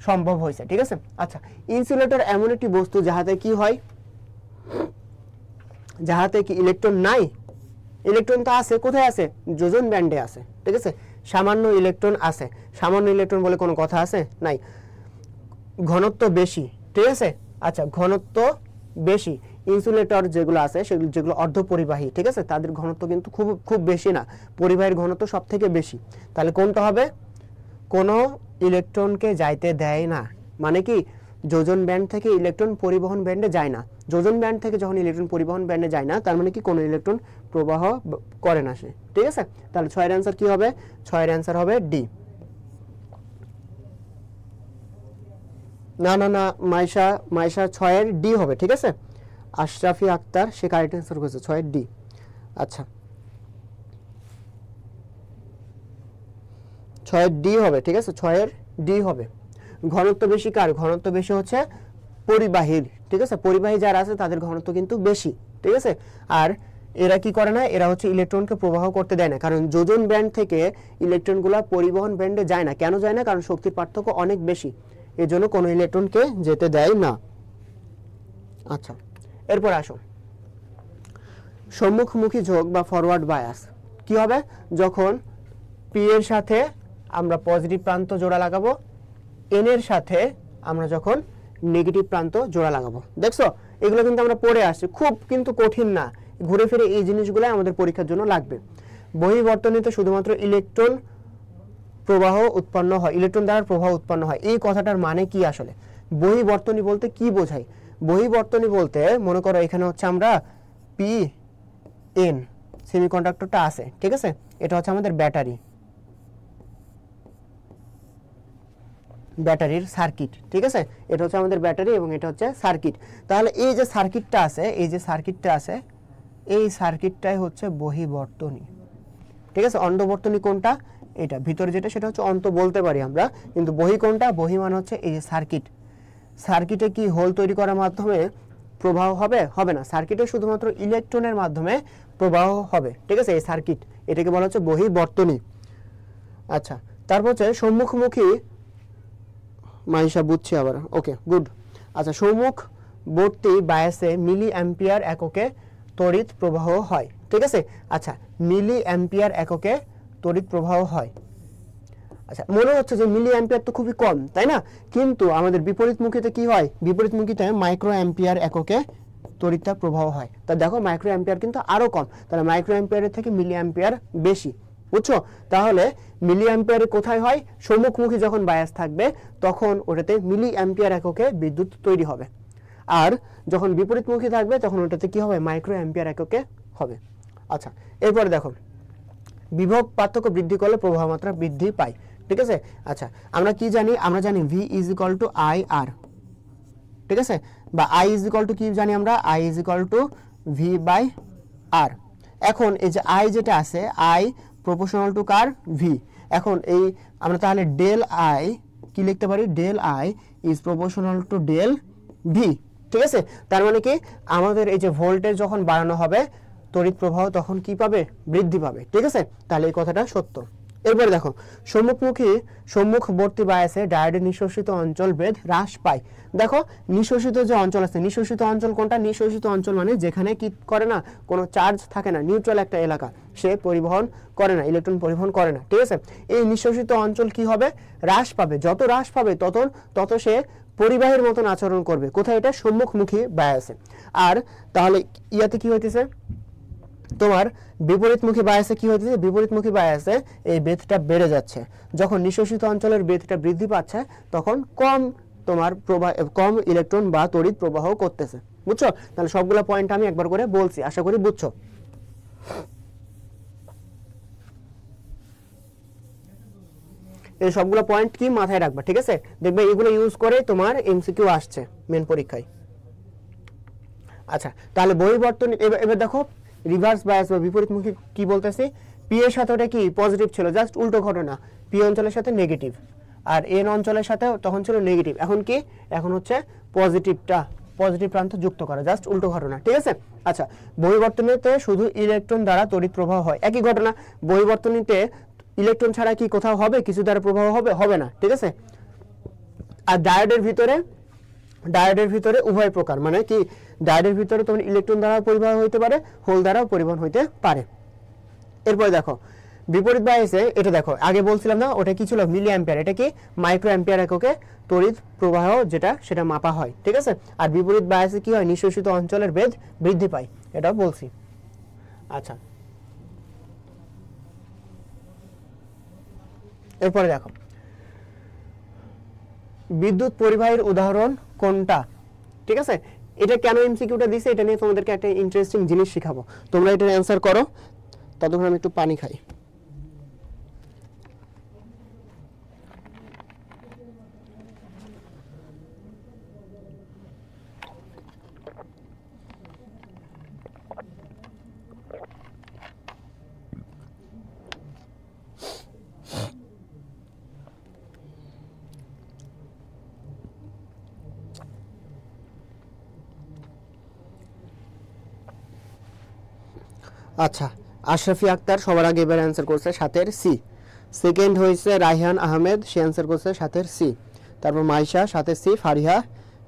সম্ভব হয়েছে। ঠিক আছে, আচ্ছা, ইনসুলেটর এমন একটি বস্তু যাহাতে কি হয়, যাহাতে কি ইলেকট্রন নাই। ইলেকট্রন তো আছে, কোথায় আছে? যোজন ব্যান্ডে আছে। ঠিক আছে, সামান্য ইলেকট্রন আছে। সামান্য ইলেকট্রন বলে কোনো কথা আছে? নাই। ঘনত্ব বেশি। ঠিক আছে, আচ্ছা, ঘনত্ব বেশি। ইনসুলেটর যেগুলো আছে সেগুলো, যেগুলো অর্ধপরিবাহী, ঠিক আছে, তাদের ঘনত্ব কিন্তু খুব খুব বেশি না, পরিবাহীর ঘনত্ব সব থেকে বেশি। তাহলে কোনটা হবে? কোনো ইলেকট্রনকে যাইতে দেয় না, মানে কি যোজন ব্যান্ড থেকে ইলেকট্রন পরিবহন ব্যান্ডে যায় না। যোজন ব্যান্ড থেকে যখন ইলেকট্রন পরিবহন ব্যান্ডে যায় না, তার মানে কি কোনো ইলেকট্রন প্রবাহ করে না সে। ঠিক আছে, তাহলে 6 এর অ্যান্সার কি হবে? 6 এর অ্যান্সার হবে ডি। না না না, মাইশা 6 এর ডি হবে। ঠিক আছে, আশরাফি আক্তার সে কারেক্ট অ্যান্সার করেছে 6 এর ডি। আচ্ছা, 6 এর ডি হবে। ঠিক আছে, 6 এর ডি হবে। ঘনত্ব বেশি কার? ঘনত্ব বেশি হচ্ছে পরিবাহীর। ঠিক আছে, পরিবাহী যারা আছে তাদের ঘনত্ব কিন্তু বেশি। ঠিক আছে, আর এরা কি করে না, এরা হচ্ছে ইলেকট্রনকে প্রবাহ করতে দেয় না, কারণ যোজন ব্যান্ড থেকে ইলেকট্রনগুলো পরিবহন ব্যান্ডে যায় না। কেন যায় না? কারণ শক্তির পার্থক্য অনেক বেশি, এর জন্য কোনো ইলেকট্রনকে যেতে দেয় না। আচ্ছা, এরপর আসো, সম্মুখমুখী ঝোঁক বা ফরওয়ার্ড বায়াস কি হবে? যখন পি এর সাথে আমরা পজিটিভ প্রান্ত জোড়া লাগাবো, এন এর সাথে আমরা যখন নেগেটিভ প্রান্ত জোড়া লাগাবো। দেখছো, এগুলো কিন্তু আমরা পড়ে আসছি, খুব কিন্তু কঠিন না। ঘুরে ফিরে এই জিনিসগুলো আমাদের পরীক্ষার জন্য লাগবে। বহির্বর্তনীতে শুধুমাত্র ইলেকট্রন প্রবাহ উৎপন্ন হয়, ইলেকট্রন দ্বারা প্রবাহ উৎপন্ন হয়। এই কথাটার মানে কি আসলে? বহির্বর্তনী বলতে কি বোঝায়? বহির্বর্তনী বলতে মনে করো এখানে হচ্ছে আমরা পি এন সেমিকন্ডাক্টরটা আছে। ঠিক আছে, এটা হচ্ছে আমাদের ব্যাটারি, ব্যাটারির সার্কিট। ঠিক আছে, এটা হচ্ছে আমাদের ব্যাটারি এবং এটা হচ্ছে সার্কিট। তাহলে এই যে সার্কিটটা আছে, এই যে সার্কিটটা আছে, এই সার্কিটটাই হচ্ছে বহির্বর্তনী। ঠিক আছে, অন্তর্বর্তনী কোনটা? এটা ভিতরে যেটা, সেটা হচ্ছে অন্ত বলতে পারি আমরা, কিন্তু বহি কোনটা? বহি মানে হচ্ছে এই যে সার্কিট। সার্কিটে কি হোল তৈরি করার মাধ্যমে প্রবাহ হবে? হবে না। সার্কিটে শুধুমাত্র ইলেকট্রনের মাধ্যমে প্রবাহ হবে। ঠিক আছে, এই সার্কিট, এটাকে বলা হচ্ছে বহির্বর্তনী। আচ্ছা, তারপর হচ্ছে সম্মুখমুখী, মাইশা বুঝছি আবার, ওকে গুড। আচ্ছা, সম্মুখবর্তী বায়াসে মিলি অ্যাম্পিয়ার এককে তড়িৎ প্রবাহ হয়। ঠিক আছে, আচ্ছা, মিলি অ্যাম্পিয়ার এককে তড়িৎ প্রবাহ হয়। আচ্ছা, মনে হচ্ছে যে মিলি অ্যাম্পিয়ার তো খুবই কম, তাই না? কিন্তু আমাদের বিপরীতমুখীতে কি হয়? বিপরীতমুখীতে মাইক্রো অ্যাম্পিয়ার এককে তড়িৎ প্রবাহ হয়। তা দেখো, মাইক্রো অ্যাম্পিয়ার কিন্তু আরো কম, তাহলে মাইক্রো অ্যাম্পিয়ারের থেকে মিলি অ্যাম্পিয়ার বেশি। বুঝছো? তাহলে মিলি অ্যাম্পিয়ারে কোথায় হয়? সম্মুখমুখী যখন বায়াস থাকবে তখন ওটাতে মিলি অ্যাম্পিয়ার এককে বিদ্যুৎ তৈরি হবে, আর যখন বিপরীতমুখী থাকবে তখন ওটাতে কি হবে? মাইক্রো অ্যাম্পিয়ার এককে হবে। আচ্ছা, এরপরে দেখো, বিভব পার্থক্য বৃদ্ধি করলে প্রবাহ মাত্রা বৃদ্ধি পায়। ঠিক আছে, আচ্ছা, আমরা কি জানি? আমরা জানি V is equal to I আর। ঠিক আছে, বা আই ইজ ইকুয়াল টু কি জানি আমরা? I is equal two V by আর। এখন এই যে আই যেটা আছে, I proportional to car? V. এখন এই আমরা তাহলে ডেল আই কি লিখতে পারি? Del I is proportional to del V. ঠিক আছে, তার মানে কি আমাদের এই যে ভোল্টেজ যখন বাড়ানো হবে, তড়িৎ প্রবাহ তখন কি পাবে? বৃদ্ধি পাবে। ঠিক আছে, তাহলে এই কথাটা সত্য। এরপরে দেখো, সম্মুখবর্তী বায়াসে ডায়োডের নিঃশোষিত অঞ্চল ভেদ হ্রাস পায়। দেখো, নিঃশোষিত যে অঞ্চল আছে, নিঃশোষিত অঞ্চল কোনটা? নিঃশোষিত অঞ্চল মানে যেখানে কি করে না, কোনো চার্জ থাকে না, নিউট্রাল একটা এলাকা, সে পরিবহন করে না, ইলেকট্রন পরিবহন করে না। ঠিক আছে, এই নিঃশোষিত অঞ্চল কি হবে? হ্রাস পাবে। যত হ্রাস পাবে তত সে পরিবাহীর মতন আচরণ করবে। কোথায়? এটা সম্মুখমুখী বায়াসে। আর তাহলে ইয়াতে কি হইতেছে? তোমার বিপরীতমুখী বায়াসে কি হইতেছে? বিপরীতমুখী বায়াসে এই বেধটা বেড়ে যাচ্ছে। যখন নিঃশোষিত অঞ্চলের বেধটা বৃদ্ধি পাচ্ছে তখন কম ইলেকট্রন বা তড়িৎ প্রবাহ করতেছে। বুঝছো? তাহলে সবগুলো পয়েন্ট আমি একবার করে বলছি, আশা করি বুঝছো। এই সবগুলো পয়েন্ট কি মাথায় রাখবা, ঠিক আছে? দেখবে এগুলো ইউজ করে তোমার এমসিকিউ আসছে মেন পরীক্ষায়। আচ্ছা, তাহলে পরিবর্তন এবার দেখো রিভার্স বায়াস বা বিপরীতমুখী কি বলতেছি, পি এর সাথে ওটা কি পজিটিভ ছিল, জাস্ট উল্টো ঘটনা, পি অঞ্চলের সাথে নেগেটিভ আর এন অঞ্চলের সাথে তখন ছিল নেগেটিভ, এখন কি, এখন হচ্ছে পজিটিভ প্রান্ত যুক্ত করা, জাস্ট উল্টো ঘটনা, ঠিক আছে? আচ্ছা, বহিবর্তনীতে শুধু ইলেকট্রন দ্বারা তড়িৎ প্রবাহ হয়, একই ঘটনা। বহিবর্তনীতে ইলেকট্রন ছাড়া কি কোথাও হবে কিছু দ্বারা প্রবাহ হবে না, ঠিক আছে? আর ডায়োডের ভিতরে উভয় প্রকার, মানে কি ডায়োডের ভিতরে তোমার ইলেকট্রন দ্বারা পরিবহন হইতে পারে, হোল দ্বারাও পরিবহন হইতে পারে। এরপরে দেখো বিপরীত বায়াসে, এটা দেখো আগে বলছিলাম না ওটা কি ছিল, মিলি অ্যাম্পিয়ার, এটা কি মাইক্রো অ্যাম্পিয়ার এককে তড়িৎ প্রবাহ সেটা মাপা হয়, ঠিক আছে? আর বিপরীত বায়াসে কি হয়, নিঃশেষিত অঞ্চলের বেধ বৃদ্ধি পায়, এটাও বলছি। আচ্ছা, এরপরে দেখো বিদ্যুৎ পরিবাহীর উদাহরণ কোনটা, ঠিক আছে? এটা কেন এমসিকিউটা দিছে, এটা নিয়ে তোমাদেরকে একটা ইন্টারেস্টিং জিনিস শেখাবো, তোমরা এটার অ্যান্সার করো, ততক্ষণ আমি একটু পানি খাই। আচ্ছা, আশরাফি আক্তার সবার আগে এবার অ্যান্সার করছে 7 সি, সেকেন্ড হয়েছে রায়হান আহমেদ, সে অ্যান্সার করছে 7 সি, তারপর মাইশা 7 সি, ফারিহা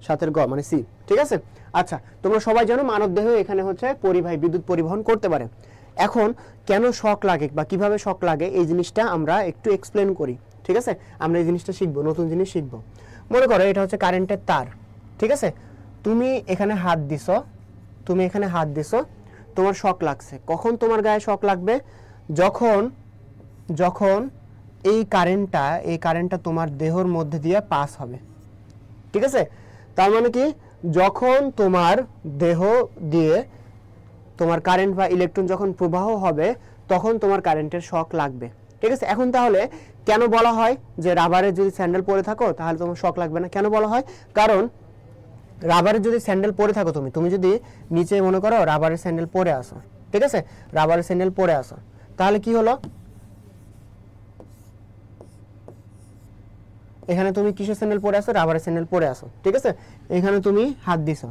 7 গ মানে সি, ঠিক আছে? আচ্ছা, তোমরা সবাই জানো মানবদেহ এখানে হচ্ছে পরিবাহী, বিদ্যুৎ পরিবহন করতে পারে। এখন কেন শক লাগে বা কিভাবে শক লাগে এই জিনিসটা আমরা একটু এক্সপ্লেন করি, ঠিক আছে? আমরা এই জিনিসটা শিখবো, নতুন জিনিস শিখবো। মনে করো এটা হচ্ছে কারেন্টের তার, ঠিক আছে? তুমি এখানে হাত দিছো, তোমার শক লাগছে। কখন তোমার গায়ে শক লাগবে, যখন এই কারেন্টটা তোমার দেহর মধ্যে দিয়ে পাস হবে, ঠিক আছে? তার মানে কি, যখন তোমার দেহ দিয়ে তোমার কারেন্ট বা ইলেকট্রন যখন প্রবাহ হবে তখন তোমার কারেন্টের শক লাগবে, ঠিক আছে? এখন তাহলে কেন বলা হয় যে রাবারের যদি স্যান্ডেল পরে থাকো তাহলে তোমার শক লাগবে না, কেন বলা হয়? কারণ রাবারের যদি স্যান্ডেল পরে থাকো, তুমি যদি নিচে মনে করো রাবারের স্যান্ডেল পরে আসো, ঠিক আছে? রাবারের স্যান্ডেল পরে আসো, তাহলে কি হলো, এখানে তুমি কিসের স্যান্ডেল পরে আসো, রাবারের স্যান্ডেল পরে আসো, ঠিক আছে? এখানে তুমি হাত দিছো,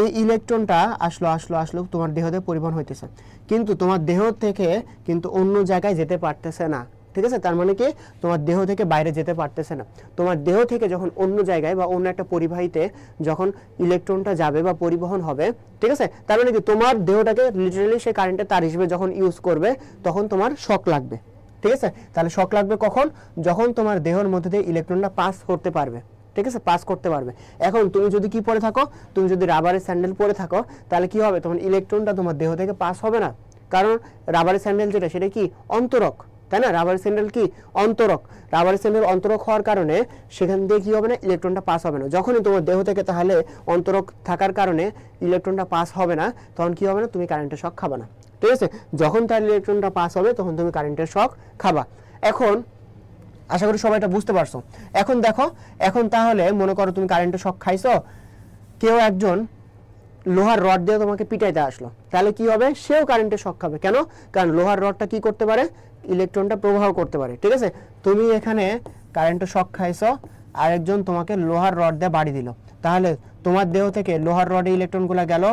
এই ইলেকট্রনটা আসলো তোমার দেহ দিয়ে পরিবহন হইতেছে, কিন্তু তোমার দেহ থেকে কিন্তু অন্য জায়গায় যেতে পারতেছে না, ঠিক আছে? তার মানে কি, তোমার দেহ থেকে বাইরে যেতে পারতেছে না। তোমার দেহ থেকে যখন অন্য জায়গায় বা অন্য একটা পরিবাহীতে যখন ইলেকট্রনটা যাবে বা পরিবহন হবে, ঠিক আছে? তার মানে কি, তোমার দেহটাকে লিটারালি সেই কারেন্টের তার হিসেবে যখন ইউজ করবে তখন তোমার শক লাগবে, ঠিক আছে? তাহলে শক লাগবে কখন, যখন তোমার দেহের মধ্যে দিয়ে ইলেকট্রনটা পাস করতে পারবে, ঠিক আছে? পাস করতে পারবে। এখন তুমি যদি কি পরে থাকো, তুমি যদি রাবারের স্যান্ডেল পরে থাকো তাহলে কি হবে, তখন ইলেকট্রনটা তোমার দেহ থেকে পাস হবে না, কারণ রাবারের স্যান্ডেল যেটা সেটা কি অন্তরক, তাই না? রাবারের স্যান্ডেল কি অন্তরক, রাবারের স্যান্ডেল অন্তরক হওয়ার কারণে সেখান দিয়ে কি হবে না, ইলেকট্রনটা পাস হবে না। যখনই তোমার দেহ থেকে তাহলে অন্তরক থাকার কারণে ইলেকট্রনটা পাস হবে না, তখন কি হবে না, তুমি কারেন্টের শক খাবা না, ঠিক আছে? যখন তার ইলেকট্রনটা পাস হবে তখন তুমি কারেন্টের শক খাবা। এখন আশা করি সবাই এটা বুঝতে পারছো। এখন দেখো, এখন তাহলে মনে করো তুমি কারেন্টের শক খাইছো, কেউ একজন লোহার রড দিয়ে তোমাকে পিটাইতে আসলো, তাহলে কি হবে, সেও কারেন্টের শক খাবে। কেন? কারণ লোহার রডটা কি করতে পারে, ইলেকট্রনটা প্রবাহ করতে পারে, ঠিক আছে? তুমি এখানে কারেন্টের শক খাইছো, আরেকজন তোমাকে লোহার রড দিয়ে বাড়ি দিল, তাহলে তোমার দেহ থেকে লোহার রডে ইলেকট্রনগুলো গেল,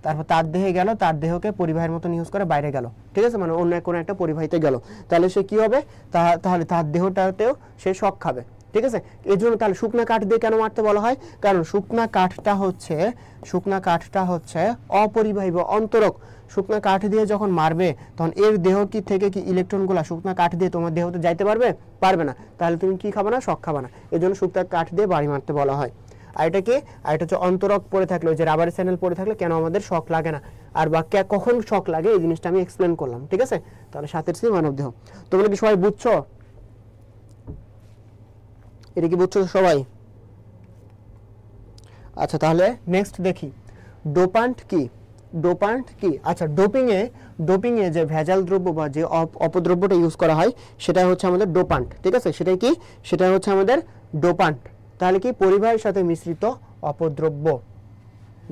তারপর তার দেহে গেল, তার দেহকে পরিবাহের মতন ইউজ করে বাইরে গেল, ঠিক আছে? মানে অন্য কোনো একটা পরিবাহিতে গেল, তাহলে সে কি হবে, তাহলে তার দেহটাতেও সে শক খাবে, ঠিক আছে? এই জন্য তাহলে শুকনা কাঠ দিয়ে কেন মারতে বলা হয়, কারণ শুকনা কাঠটা হচ্ছে অপরিবাহী বা অন্তরক। শুকনা কাঠ দিয়ে যখন মারবে তখন এর দেহ কি থেকে কি ইলেকট্রনগুলো শুকনা কাঠ দিয়ে তোমার দেহতে যাইতে পারবে না, তাহলে তুমি কি খাবে না, শক খাবে না। এই জন্য শুকনা কাঠ দিয়ে বাড়ি মারতে বলা হয়। আর এটা কি, আর এটা হচ্ছে অন্তরক পড়ে থাকলে, যে রাবারের স্যান্ডেল পড়ে থাকলে কেন আমাদের শক লাগে না, আর বা কখন শক লাগে এই জিনিসটা আমি এক্সপ্লেন করলাম, ঠিক আছে? তাহলে 7 সি মানবদেহ। তোমরা কি সবাই বুঝছো? এটা কি বুঝছো সবাই? আচ্ছা, তাহলে নেক্সট দেখি ডোপান্ট কি। ডোপান্ট কি? আচ্ছা, ডোপিং এ যে ভেজাল দ্রব্য বা যে অপদ্রব্যটা ইউজ করা হয় সেটা হচ্ছে আমাদের ডোপান্ট, ঠিক আছে? সেটাই কি? সেটা হচ্ছে আমাদের ডোপান্ট। তাহলে কি পরিবাহীর সাথে মিশ্রিত অপদ্রব্য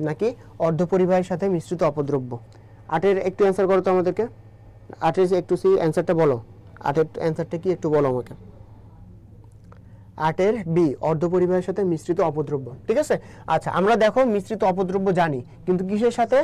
নাকি অর্ধপরিবাহীর সাথে মিশ্রিত অপদ্রব্য? 8-এর একটু অ্যান্সার করো তো আমাদেরকে। 8-এর একটু সি অ্যান্সারটা বলো। 8-এর অ্যান্সারটা কি একটু বলো আমাকে। 8-এর বি, অর্ধপরিবাহীর সাথে মিশ্রিত অপদ্রব্য, ঠিক আছে? আচ্ছা, আমরা দেখো মিশ্রিত অপদ্রব্য জানি, কিন্তু কিসের সাথে?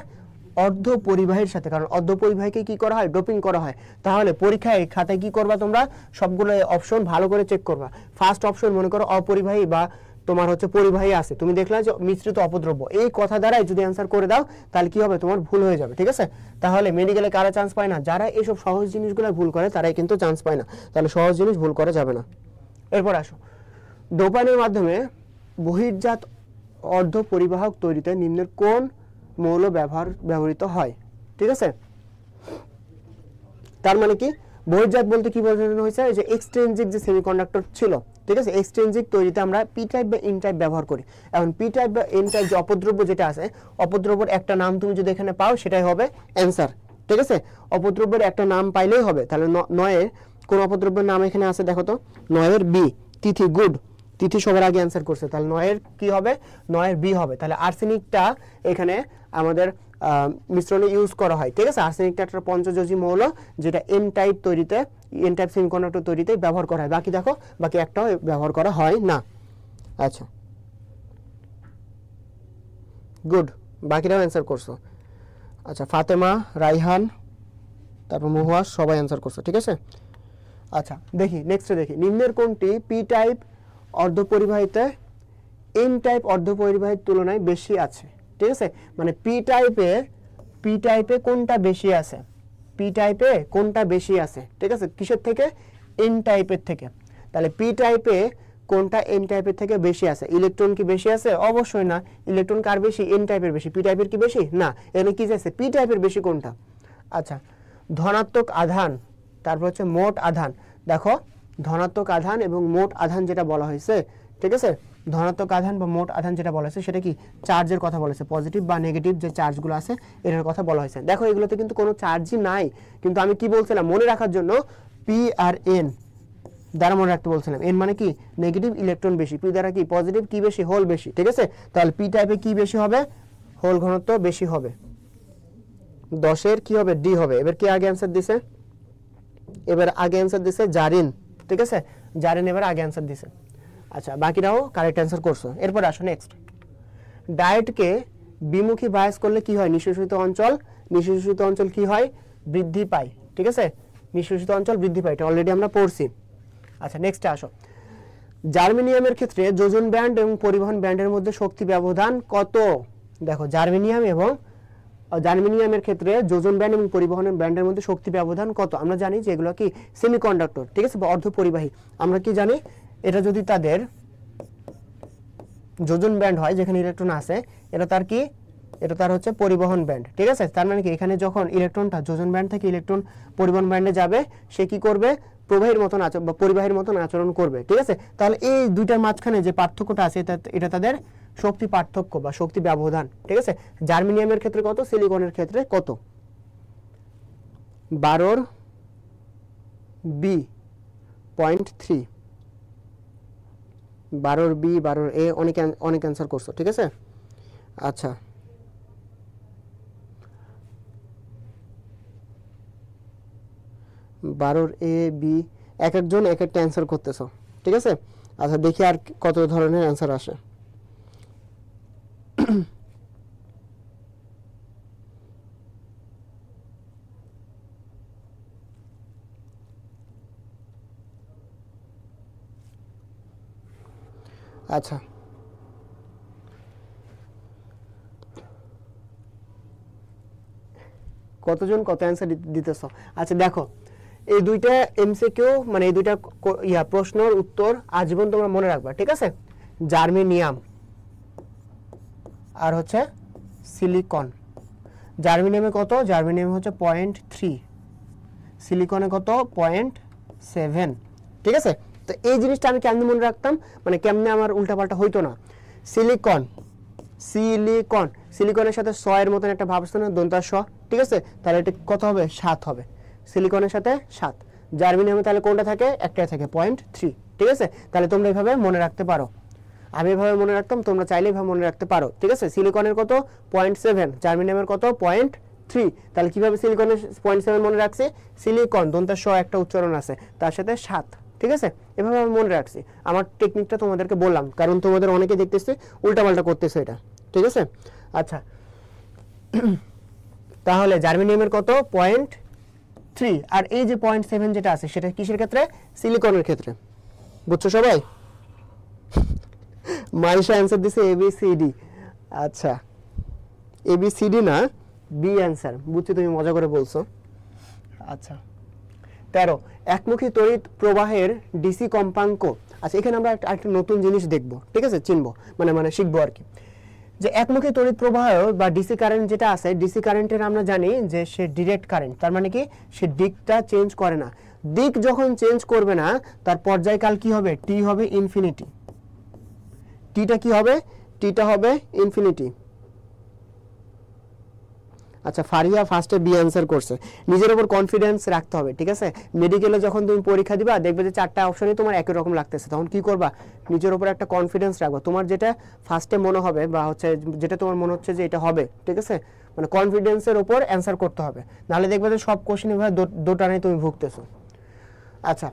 অর্ধপরিবাহীর সাথে। কারণ অর্ধপরিবাহীকে কি করা হয়? ডোপিং করা হয়। তাহলে পরীক্ষায় খাতায় কি করবা তোমরা? সবগুলো অপশন ভালো করে চেক করবা। ফার্স্ট অপশন মনে করো অপরিবাহী বা তোমার হচ্ছে পরিবাহী আছে, তুমি দেখলা যে মিশ্রিত অপদ্রব্য, এই কথা দ্বারাই যদি অ্যান্সার করে দাও তাহলে কি হবে? তোমার ভুল হয়ে যাবে, ঠিক আছে? তাহলে মেডিকেলে কারা চান্স পায় না? যারা এইসব সহজ জিনিসগুলো ভুল করে তারাই কিন্তু চান্স পায় না। তাহলে সহজ জিনিস ভুল করা যাবে না। এরপর আসো, ডোপানের মাধ্যমে বহির্জাত অর্ধপরিবাহক তৈরিতে নিম্নের কোন মৌল ব্যবহৃত হয়? ঠিক আছে, তার মানে কি বহির্জাত বলতে কি বোঝানো হয়েছে? যে এক্সট্রিনজিক যে সেমিকন্ডাক্টর ছিল, ঠিক আছে, এক্সট্রিনজিক তৈরিতে আমরা পি টাইপ বা এন টাইপ ব্যবহার করি। এখন পি টাইপ বা এন টাইপ যে অপদ্রব্য যেটা আছে, অপদ্রব্যের একটা নাম তুমি যদি এখানে পাও সেটাই হবে অ্যান্সার, ঠিক আছে? অপদ্রব্যের একটা নাম পাইলেই হবে। তাহলে 9-এর কোন অপদ্রব্যের নাম এখানে আছে দেখো তো? 9-এর বি, তিথি। গুড, তিথি সবার আগে অ্যান্সার করছে। তাহলে 9-এর কি হবে? 9-এর বি হবে। তাহলে আর্সেনিকটা এখানে আমাদের মিশ্রণে ইউজ করা হয়, ঠিক আছে? আর্সেনিকটা একটা পঞ্চযোজী মৌল যেটা এন টাইপ তৈরিতে, এন টাইপ সেমিকন্ডাক্টর তৈরিতে ব্যবহার করা হয়। বাকি দেখো, বাকি একটাও ব্যবহার করা হয় না। আচ্ছা, গুড, বাকিরাও অ্যান্সার করছো। আচ্ছা, ফাতেমা, রাইহান, তারপর মহুয়া সবাই অ্যান্সার করছো, ঠিক আছে? আচ্ছা, দেখি নেক্সটে দেখি, নিম্নের কোনটি পি টাইপ অর্ধপরিবাহীতে এন টাইপ অর্ধপরিবাহীর তুলনায় বেশি আছে? ঠিক আছে, মানে পি টাইপে কোনটা বেশি আছে? পি টাইপে কোনটা বেশি আছে? ঠিক আছে, কিসের থেকে? এন টাইপের থেকে। তাহলে পি টাইপে কোনটা এন টাইপের থেকে বেশি আছে? ইলেকট্রন কি বেশি আছে? অবশ্যই না। ইলেকট্রন কার বেশি? এন টাইপের বেশি। পি টাইপের কি বেশি? না। এখানে কি চাইছে? পি টাইপের বেশি কোনটা? আচ্ছা, ধনাত্মক আধান, তারপর হচ্ছে মোট আধান। দেখো, ধনাত্মক আধান এবং মোট আধান যেটা বলা হয়েছে, ঠিক আছে, ধনাত্মক আধান বা মোট আধান যেটা বলা হয়েছে সেটা কি? চার্জের কথা বলেছে। পজিটিভ বা নেগেটিভ যে চার্জগুলো আছে এটার কথা বলা হয়েছে। দেখো, এগুলোতে কিন্তু কোনো চার্জই নাই, কিন্তু আমি কি বলছিলাম মনে রাখার জন্য? পি আর এন দ্বারা মনে রাখতে বলছিলাম। এন মানে কি? নেগেটিভ, ইলেকট্রন বেশি। পি দ্বারা কি? পজিটিভ, কি বেশি? হোল বেশি, ঠিক আছে? তাহলে পি টাইপে কি বেশি হবে? হোল ঘনত্ব বেশি হবে। 10-এর কি হবে? ডি হবে। এবার কি আগে অ্যান্সার দিছে? এবার আগে অ্যান্সার দিছে জারিন, ঠিক আছে? জারিন এবার আগে অ্যান্সার দিছে। আচ্ছা, বাকিরাও কারেক্ট অ্যান্সার করছো। এরপর আসো নেক্সট, ডায়েটকে বিমুখী বায়াস করলে কি হয়? নিঃশেষিত অঞ্চল কি হয়? বৃদ্ধি পায়, ঠিক আছে? নিঃশেষিত অঞ্চল বৃদ্ধি পায়, এটা অলরেডি আমরা পড়ছি। আচ্ছা, নেক্সটে আসো, জার্মেনিয়ামের ক্ষেত্রে যোজন ব্যান্ড এবং পরিবহন ব্যান্ডের মধ্যে শক্তি ব্যবধান কত? দেখো, জার্মেনিয়ামের ক্ষেত্রে যোজন ব্যান্ড এবং পরিবহনের ব্যান্ডের মধ্যে শক্তি ব্যবধান কত? আমরা জানি যে এগুলো কি? সেমিকন্ডাক্টর, ঠিক আছে, বা অর্ধপরিবাহী। আমরা কি জানি? এটা যদি তাদের যোজন ব্যান্ড হয় যেখানে ইলেকট্রন আছে, এটা তার কি? এটা তার হচ্ছে পরিবহন ব্যান্ড, ঠিক আছে? তার মানে কি এখানে যখন ইলেকট্রনটা যোজন ব্যান্ড থেকে ইলেকট্রন পরিবহন ব্যান্ডে যাবে, সে কি করবে? প্রবাহীর মতন আচরণ বা পরিবাহীর মতন আচরণ করবে, ঠিক আছে? তাহলে এই দুইটার মাঝখানে যে পার্থক্যটা আছে এটা তাদের শক্তি পার্থক্য বা শক্তি ব্যবধান, ঠিক আছে? জার্মেনিয়ামের ক্ষেত্রে কত? সিলিকনের ক্ষেত্রে কত? 12 বি 0.3, 12 বি 12 এ অনেক অ্যান্সার করছো, ঠিক আছে? আচ্ছা, বারোর এ বি এক একজন এক একটা অ্যান্সার করতেছো, ঠিক আছে? আচ্ছা, দেখি আর কত ধরনের অ্যান্সার আসে। আচ্ছা, কতজন কত অ্যান্সার দিতেছ? আচ্ছা, দেখো, এই দুইটা এমসিকিউ মানে এই দুইটা প্রশ্নের উত্তর আজীবন তোমরা মনে রাখবা, ঠিক আছে? জার্মেনিয়াম আর হচ্ছে সিলিকন। জার্মেনিয়ামে কত? জার্মেনিয়ামে হচ্ছে 0.3, সিলিকনে কত? 0.7, ঠিক আছে? তো এই জিনিসটা আমি কেমনে মনে রাখতাম, মানে কেমনে আমার উল্টাপাল্টা হইতো না। সিলিকন সিলিকনের সাথে স এর মতন একটা ভাব আছে না, দন্তা স, ঠিক আছে, তাহলে এটা কত হবে 7 হবে, সিলিকনের সাথে 7। জার্মেনিয়ামে তাহলে কোনটা থাকে, একটাই থাকে 0.3, ঠিক আছে। তাহলে তোমরা এইভাবে মনে রাখতে পারো, আমি এভাবে মনে রাখতাম, তোমরা চাইলে এভাবে মনে রাখতে পারো, ঠিক আছে। সিলিকনের কত 0.7, জার্মেনিয়ামের কত 0.3। তাহলে কিভাবে সিলিকনের 0.7 মনে রাখছি, সিলিকন দন্তা স একটা উচ্চারণ আছে, তার সাথে 7, ঠিক আছে, এভাবে আমি মনে রাখছি। আমার টেকনিকটা তোমাদেরকে বললাম, কারণ তোমাদের অনেকে দেখতেছে উল্টাপাল্টা করতেছে এটা, ঠিক আছে। আচ্ছা, তাহলে জার্মেনিয়ামের কত 0.3, আর এই যে 0.7 যেটা আছে সেটা কিসের ক্ষেত্রে, সিলিকনের ক্ষেত্রে, বুঝছো সবাই? মাইশা অ্যান্সার দিছে ABCD। আচ্ছা, ABCD না, বি অ্যান্সার, বুঝছি তুমি মজা করে বলছো। আচ্ছা, 13 একমুখী তড়িৎ প্রবাহের ডিসি কম্পাঙ্ক। আচ্ছা, এখানে আমরা একটা নতুন জিনিস দেখব, ঠিক আছে, চিনবো, মানে শিখবো আর কি, যে একমুখী তড়িৎ প্রবাহ বা ডিসি কারেন্ট যেটা আছে, ডিসি কারেন্টের আমরা জানি যে সে ডিরেক্ট কারেন্ট, তার মানে কি সে দিকটা চেঞ্জ করে না। দিক যখন চেঞ্জ করবে না, তার পর্যায়কাল কি হবে, টি হবে ইনফিনিটি। টিটা কি হবে, টিটা হবে ইনফিনিটি। আচ্ছা, ফারিয়া ফার্স্টে বি অ্যান্সার করছে। নিজের উপর কনফিডেন্স রাখতে হবে, ঠিক আছে। মেডিকেলে যখন তুমি পরীক্ষা দিবা, দেখবে যে 4টা অপশনই তোমার একই রকম লাগতেছে, তখন কি করবা, নিজের উপর একটা কনফিডেন্স রাখবা, তোমার যেটা ফার্স্টে মনে হবে বা হচ্ছে যেটা তোমার মনে হচ্ছে যে এটা হবে, ঠিক আছে, মানে কনফিডেন্সের উপর অ্যান্সার করতে হবে, নাহলে দেখবে যে সব কোশ্চেন এভাবে দোটানায় তুমি ভুগতেছো। আচ্ছা,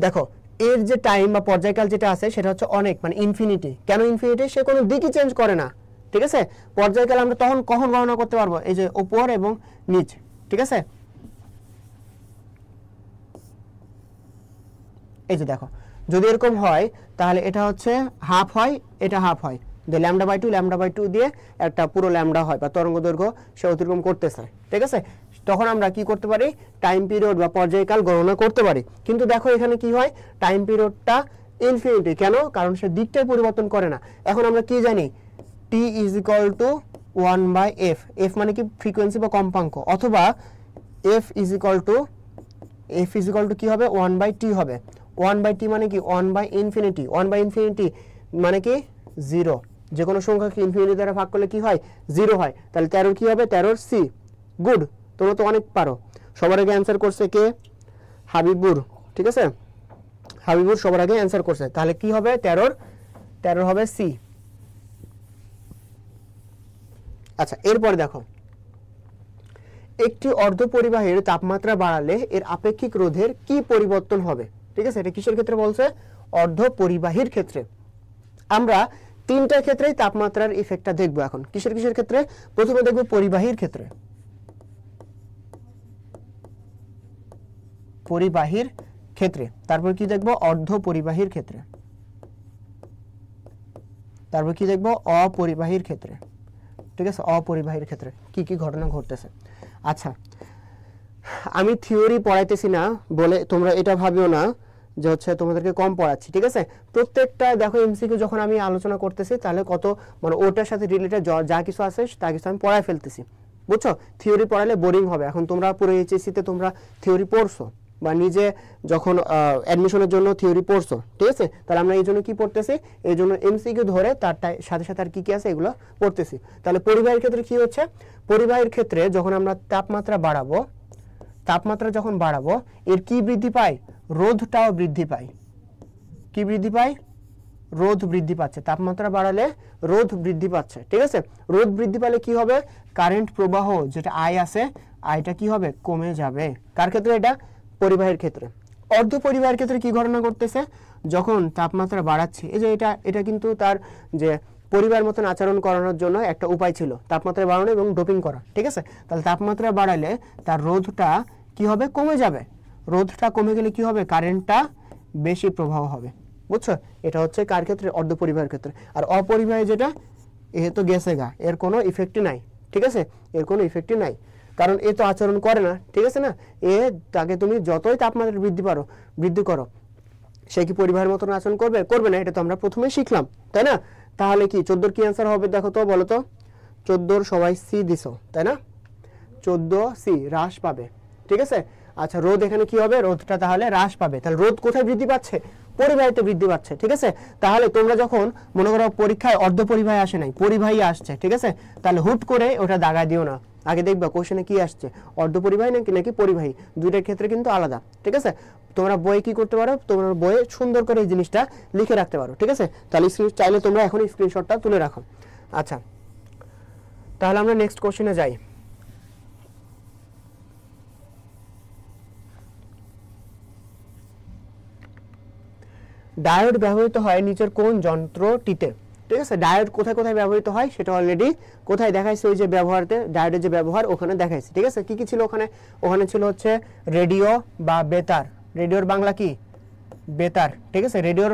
দেখো এর যে টাইম বা পর্যায়কাল যেটা আছে সেটা হচ্ছে অনেক, মানে ইনফিনিটি। কেন ইনফিনিটি, সে কোনো দিকই চেঞ্জ করে না, ঠিক আছে। পর্যায়কাল আমরা তখন কখন গণনা করতে পারবো, এই যে উপর এবং নিচ, ঠিক আছে। এই যে দেখো, যদি এরকম হয় তাহলে এটা হচ্ছে হাফ হয়, এটা হাফ হয়, যে λ/2 দিয়ে একটা পুরো ল্যামডা হয় বা তরঙ্গ দৈর্ঘ্য সে অতিক্রম করতেছে, ঠিক আছে। তখন আমরা কি করতে পারি, টাইম পিরিয়ড বা পর্যায়কাল গণনা করতে পারি। কিন্তু দেখো এখানে কি হয়, টাইম পিরিয়ডটা ইনফিনিটি। কেন, কারণ সে দিকটাই পরিবর্তন করে না। এখন আমরা কি জানি, t = 1/f, f মানে কি ফ্রিকোয়েন্সি বা কম্পাঙ্ক, অথবা f = কি হবে 1/t হবে। 1/t মানে কি 1/infinity, 1/infinity মানে কি 0, যে কোনো সংখ্যাকে ইনফিনিটি দ্বারা ভাগ করলে কি হয়, 0 হয়। তাহলে 13 কি হবে, 13 সি। গুড, তোমরা তো অনেক পারো। সবার আগে অ্যান্সার করছে কে, হাবিবুর, ঠিক আছে, হাবিবুর সবার আগে অ্যান্সার করছে। তাহলে কি হবে, 13 হবে সি। আচ্ছা, এরপরে দেখো, একটি অর্ধপরিবাহীর তাপমাত্রা বাড়ালে এর আপেক্ষিক রোধের কি পরিবর্তন হবে, ঠিক আছে। এটা কিসের ক্ষেত্রে বলছে, অর্ধপরিবাহীর ক্ষেত্রে। আমরা 3টা ক্ষেত্রেই তাপমাত্রার ইফেক্টটা দেখবো এখন। কিসের ক্ষেত্রে, প্রথমে দেখবো পরিবাহীর ক্ষেত্রে, পরিবাহীর ক্ষেত্রে, তারপর কি দেখবো, অর্ধপরিবাহীর ক্ষেত্রে, তারপর কি দেখবো, অপরিবাহীর ক্ষেত্রে, ঠিক আছে। অপরিবাহীর ক্ষেত্রে কি কি ঘটনা ঘটতেছে। আচ্ছা, আমি থিওরি পড়াইতেছি না বলে তোমরা এটা ভাবিও না যে হচ্ছে তোমাদেরকে কম পড়াচ্ছি, ঠিক আছে। প্রত্যেকটা দেখো এমসিকিউ যখন আমি আলোচনা করতেছি, তাহলে কত মানে ওটার সাথে রিলেটেড যা কিছু আছে তা কিছু আমি পড়ায় ফেলতেছি, বুঝছো। থিওরি পড়ালে বোরিং হবে। এখন তোমরা পুরো এইচএসসিতে তোমরা থিওরি পড়ছো বা নিজে যখন অ্যাডমিশনের জন্য থিওরি পড়ছো, ঠিক আছে। তাহলে আমরা এই জন্য কি পড়তেছি, এই জন্য এমসিকিউ ধরে তার সাথে সাথে আর কি কি আছে এগুলো পড়তেছি। তাহলে পরিবাহীর ক্ষেত্রে কি হচ্ছে, পরিবাহীর ক্ষেত্রে যখন আমরা তাপমাত্রা যখন বাড়াবো, এর কি বৃদ্ধি পায়, রোধটাও বৃদ্ধি পায়। কি বৃদ্ধি পায়, রোধ বৃদ্ধি পাচ্ছে। তাপমাত্রা বাড়ালে রোধ বৃদ্ধি পাচ্ছে, ঠিক আছে। রোধ বৃদ্ধি পেলে কি হবে, কারেন্ট প্রবাহ যেটা আই আছে, আইটা কি হবে, কমে যাবে। কার ক্ষেত্রে, এটা পরিবাহীর ক্ষেত্রে। অর্ধপরিবাহীর ক্ষেত্রে কি ঘটনা করতেছে, যখন তাপমাত্রা বাড়াচ্ছে, এই যে এটা কিন্তু তার যে পরিবার মতন আচরণ করানোর জন্য একটা উপায় ছিল, তাপমাত্রা বাড়ানো এবং ডোপিং করা, ঠিক আছে। তাহলে তাপমাত্রা বাড়ালে তার রোধটা কি হবে, কমে যাবে। রোধটা কমে গেলে কি হবে, কারেন্টটা বেশি প্রবাহ হবে, বুঝছো। এটা হচ্ছে কার ক্ষেত্রে, অর্ধপরিবাহীর ক্ষেত্রে। আর অপরিবাহী যেটা, এ তো গেছে গা, এর কোনো ইফেক্টই নাই, ঠিক আছে, এর কোনো ইফেক্টই নাই, কারণ এ তো আচরণ করে না, ঠিক আছে না। তাকে তুমি যতই তাপমাত্রা বৃদ্ধি করো, সে কি পরিবাহের মতন আচরণ করবে না, এটা তো আমরা প্রথমেই শিখলাম, তাই না। তাহলে কি 14 কি অ্যান্সার হবে, দেখো তো, বলো তো। 14 সবাই সি দিছো, তাই না, 14 সি, হ্রাস পাবে, ঠিক আছে। আচ্ছা, রোধ এখানে কি হবে, রোধটা তাহলে হ্রাস পাবে। তাহলে রোধ কোথায় বৃদ্ধি পাচ্ছে, পরিবাহিতে বৃদ্ধি পাচ্ছে, ঠিক আছে। তাহলে তোমরা যখন মনে করো পরীক্ষায় অর্ধ পরিবাহী আসে নাই, পরিবাহী আসছে, ঠিক আছে, তাহলে হুট করে ওটা দাগায় দিও না, আগে দেখবা কোশ্চেনে কি আসছে, অর্ধ পরিবাহী নাকি পরিবাহী, দুইটার ক্ষেত্রে কিন্তু আলাদা, ঠিক আছে। তোমরা বইয়ে কি করতে পারো, তোমরা বইয়ে সুন্দর করে এই জিনিসটা লিখে রাখতে পারো, ঠিক আছে। তাহলে চাইলে তোমরা এখন স্ক্রিনশটটা তুলে রাখো। আচ্ছা, তাহলে আমরা নেক্সট কোশ্চেনে যাই। ডায়োড ব্যবহৃত হয় নিচের কোন যন্ত্রটিতে, ঠিক আছে। ডায়োড কোথায় কোথায় ব্যবহৃত হয় সেটা অলরেডি কোথায় দেখাইছে, ওই যে ব্যবহারতে ডায়োডের যে ব্যবহার ওখানে দেখাইছে, ঠিক আছে। কি কি ছিল ওখানে, ওখানে ছিল হচ্ছে রেডিও বা বেতার, রেডিওর বাংলা কি বেতার, ঠিক আছে। রেডিওর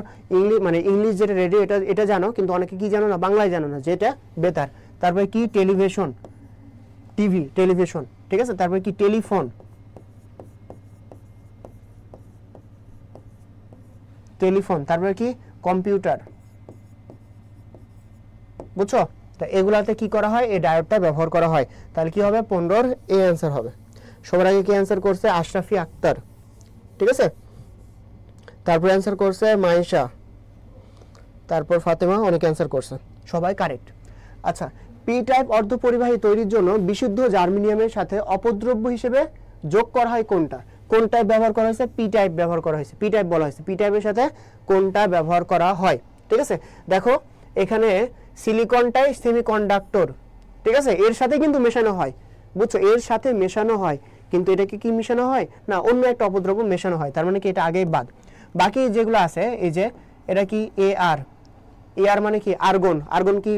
ইংলিশ যেটা রেডিও এটা জানো, কিন্তু অনেকে কি জানো না, বাংলায় জানো না, যেটা বেতার। তারপরে কি টেলিভিশন, টিভি টেলিভিশন, ঠিক আছে। তারপরে কি টেলিফোন, টেলিফোন। তারপরে কি কম্পিউটার, বুঝছো। তা এগুলাতে কি করা হয়, এই ডায়োডটা ব্যবহার করা হয়। তাহলে কি হবে, 15 এ অ্যান্সার হবে। সবার আগে কি অ্যান্সার করছে, আশরাফি আক্তার, ঠিক আছে। তারপর অ্যান্সার করছে মাইশা, তারপর ফাতেমা, অনেক অ্যান্সার করছে, সবাই কারেক্ট। আচ্ছা, পি টাইপ অর্ধপরিবাহী তৈরির জন্য বিশুদ্ধ জার্মেনিয়ামের সাথে অপদ্রব্য হিসেবে যোগ করা হয় কোনটা, কোন টাইপ ব্যবহার করা হয়েছে, পি টাইপ ব্যবহার করা হয়েছে, পি টাইপ বলা হয়েছে, পি টাইপের সাথে কোনটা ব্যবহার করা হয়, ঠিক আছে। দেখো এখানে সিলিকনটাই সেমিকন্ডাক্টর, ঠিক আছে, এর সাথে কিন্তু মেশানো হয়, বুঝছো, এর সাথে মেশানো হয়, কিন্তু এটাকে কি মেশানো হয় না, অন্য একটা অপদ্রব্য মেশানো হয়, তার মানে কি এটা আগেই বাদ। বাকি যেগুলো আছে, এই যে এটা কি এআর, এআর মানে কি আর্গন, আর্গন কি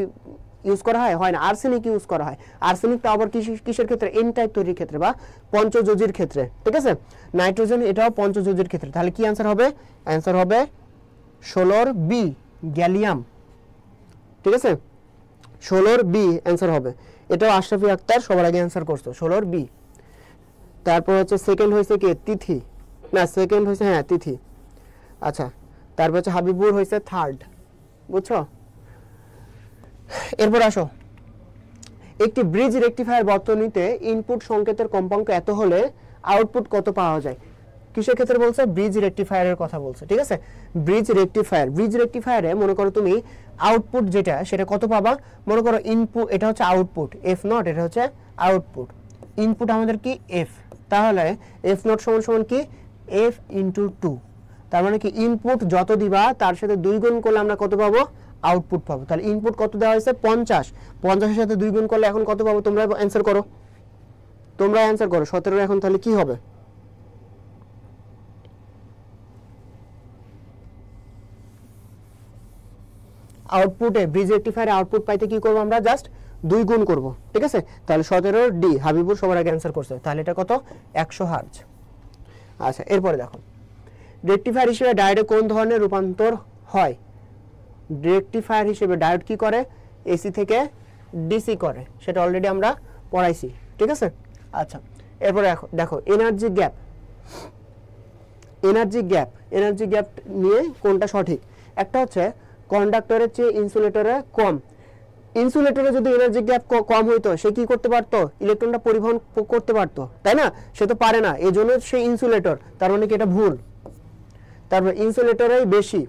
ইউজ করা হয় না, আর্সেনিক ইউজ করা হয়। আর্সেনিক তো আবার কিসের ক্ষেত্রে, এন টাইপ তৈরির ক্ষেত্রে বা পঞ্চযোজীর ক্ষেত্রে, ঠিক আছে। নাইট্রোজেন এটাও পঞ্চযোজীর ক্ষেত্রে। তাহলে কি অ্যান্সার হবে, অ্যান্সার হবে 16 বি গ্যালিয়াম, ঠিক আছে, 16 বি অ্যান্সার হবে। এটাও আশরাফি আক্তার সবার আগে অ্যান্সার করছো, 16 বি। তারপর হচ্ছে সেকেন্ড হয়েছে কি তিথি, না সেকেন্ড হয়েছে হ্যাঁ তিথি। আচ্ছা, তারপর হচ্ছে হাবিবুর হয়েছে থার্ড, বুঝছো। এরপর আসো, একটি ব্রিজ রেকটিফায়ার বর্তনীতে ইনপুট সংকেতের কম্পাঙ্ক এত হলে আউটপুট কত পাওয়া যায়, কিসের ক্ষেত্রে বলছে, ব্রিজ রেকটিফায়ারের কথা বলছে, ঠিক আছে। ব্রিজ রেকটিফায়ারে মনে করো তুমি আউটপুট যেটা সেটা কত পাবা, মনে করো ইনপুট এটা হচ্ছে আউটপুট, এফ নট এটা হচ্ছে আউটপুট, ইনপুট আমাদের কি এফ, তাহলে এফ নট সমান সমান কি এফ ইন্টু 2, তার মানে কি ইনপুট যত দিবা তার সাথে 2 গুণ করলে আমরা কত পাবো, আউটপুট পাবো। তাহলে ইনপুট কত দেওয়া হয়েছে 50, 50 এর সাথে 2 গুণ করলে এখন কত পাবো, তোমরা অ্যান্সার করো, 17 এখন তাহলে কি হবে, আউটপুটে ব্রিজ রেকটিফায়ারে আউটপুট পাইতে কি করব আমরা, জাস্ট 2 গুণ করব, ঠিক আছে। তাহলে 17 ডি, হাবিবুর সবার আগে অ্যান্সার করছে, তাহলে এটা কত 100 হার্জ। আচ্ছা, এরপরে দেখো রেকটিফায়ার হিসেবে ডায়োডে কোন ধরনের রূপান্তর হয়, রেকটিফায়ার হিসেবে ডায়োড কি করে, এসি থেকে ডিসি করে, সেটা অলরেডি আমরা পড়াইছি, ঠিক আছে। আচ্ছা, এরপরে দেখো এনার্জি গ্যাপ নিয়ে কোনটা সঠিক, একটা হচ্ছে কন্ডাক্টরের চেয়ে ইনসুলেটরে কম, ইনসুলেটরে যদি এনার্জি গ্যাপ কম হইতো সে কি করতে পারতো, ইলেকট্রনটা পরিবহন করতে পারতো, তাই না, সে তো পারে না, এজন্য সে ইনসুলেটর, তার মানে কি এটা ভুল। তারপর ইনসুলেটরেই বেশি,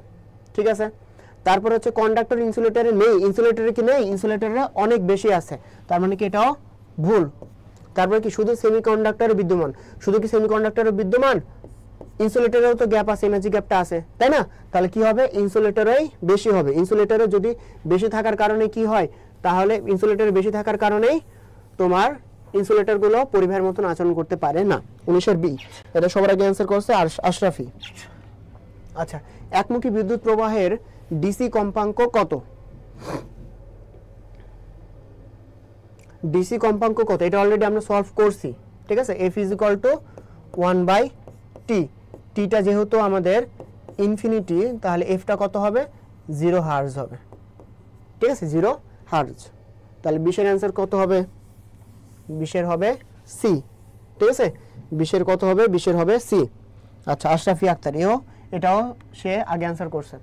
ঠিক আছে। তারপর হচ্ছে কন্ডাক্টর ইনসুলেটরে নেই, ইনসুলেটরে কি নেই, ইনসুলেটরে অনেক বেশি আছে, তার মানে কি এটাও ভুল। তারপর কি শুধু সেমিকন্ডাক্টরে বিদ্যমান, শুধু কি সেমিকন্ডাক্টরে বিদ্যমান, ইনসুলেটরেও তো গ্যাপ আছে, এনার্জি গ্যাপটা আছে, তাই না, তাহলে কি হবে, ইনসুলেটরেই বেশি হবে। ইনসুলেটরে যদি বেশি থাকার কারণে কি হয়, তাহলে ইনসুলেটরে বেশি থাকার কারণেই তোমার ইনসুলেটরগুলো পরিবাহের মতন আচরণ করতে পারে না। 19 বি, এটা সবার আগে অ্যান্সার করছে আশরাফি। আচ্ছা, একমুখী বিদ্যুৎ প্রবাহের ডিসি কম্পাঙ্ক কত, ডিসি কম্পাঙ্ক কত, এটা অলরেডি আমরা সলভ করছি, ঠিক আছে। F is equal two 1/t, টিটা যেহেতু আমাদের ইনফিনিটি, তাহলে এফটা কত হবে 0 হার্জ হবে, ঠিক আছে, 0 হার্জ। তাহলে 20 এর অ্যান্সার কত হবে, 20 এর হবে সি, ঠিক আছে, 20 এর কত হবে, 20 এর হবে সি। আচ্ছা, আশরাফি আক্তার এটাও সে আগে অ্যান্সার করছে।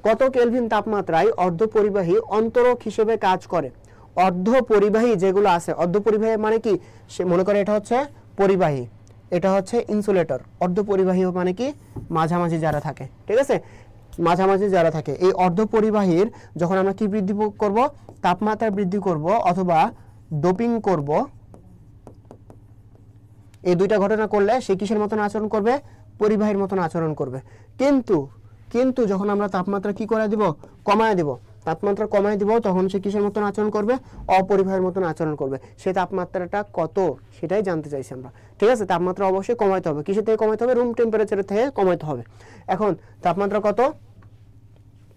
কত কেলভিন তাপমাত্রায় অর্ধপরিবাহী অন্তরক হিসেবে কাজ করে, অর্ধপরিবাহী যেগুলো আছে, অর্ধপরিবাহী মানে কি, সে মনে করে এটা হচ্ছে পরিবাহী, এটা হচ্ছে ইনসুলেটর, অর্ধপরিবাহী মানে কি মাঝামাঝি যারা থাকে, ঠিক আছে। মাঝামাঝি যারা থাকে এই অর্ধপরিবাহীর যখন আমরা কি বৃদ্ধি করব, তাপমাত্রা বৃদ্ধি করব অথবা ডোপিং করব, এই দুইটা ঘটনা করলে সে কিসের মতন আচরণ করবে, পরিবাহীর মতন আচরণ করবে। কিন্তু যখন আমরা তাপমাত্রা কি করে দিব, কমায় দিব, তাপমাত্রা কমায় দিব, তখন সে কিসের মতন আচরণ করবে, অপরিবাহীর মতন আচরণ করবে। সেই তাপমাত্রাটা কত সেটাই জানতে চাইছি আমরা। ঠিক আছে, তাপমাত্রা অবশ্যই কমাইতে হবে। কিসের থেকে কমাইতে হবে, রুম টেম্পারেচারের থেকে কমাইতে হবে। এখন তাপমাত্রা কত,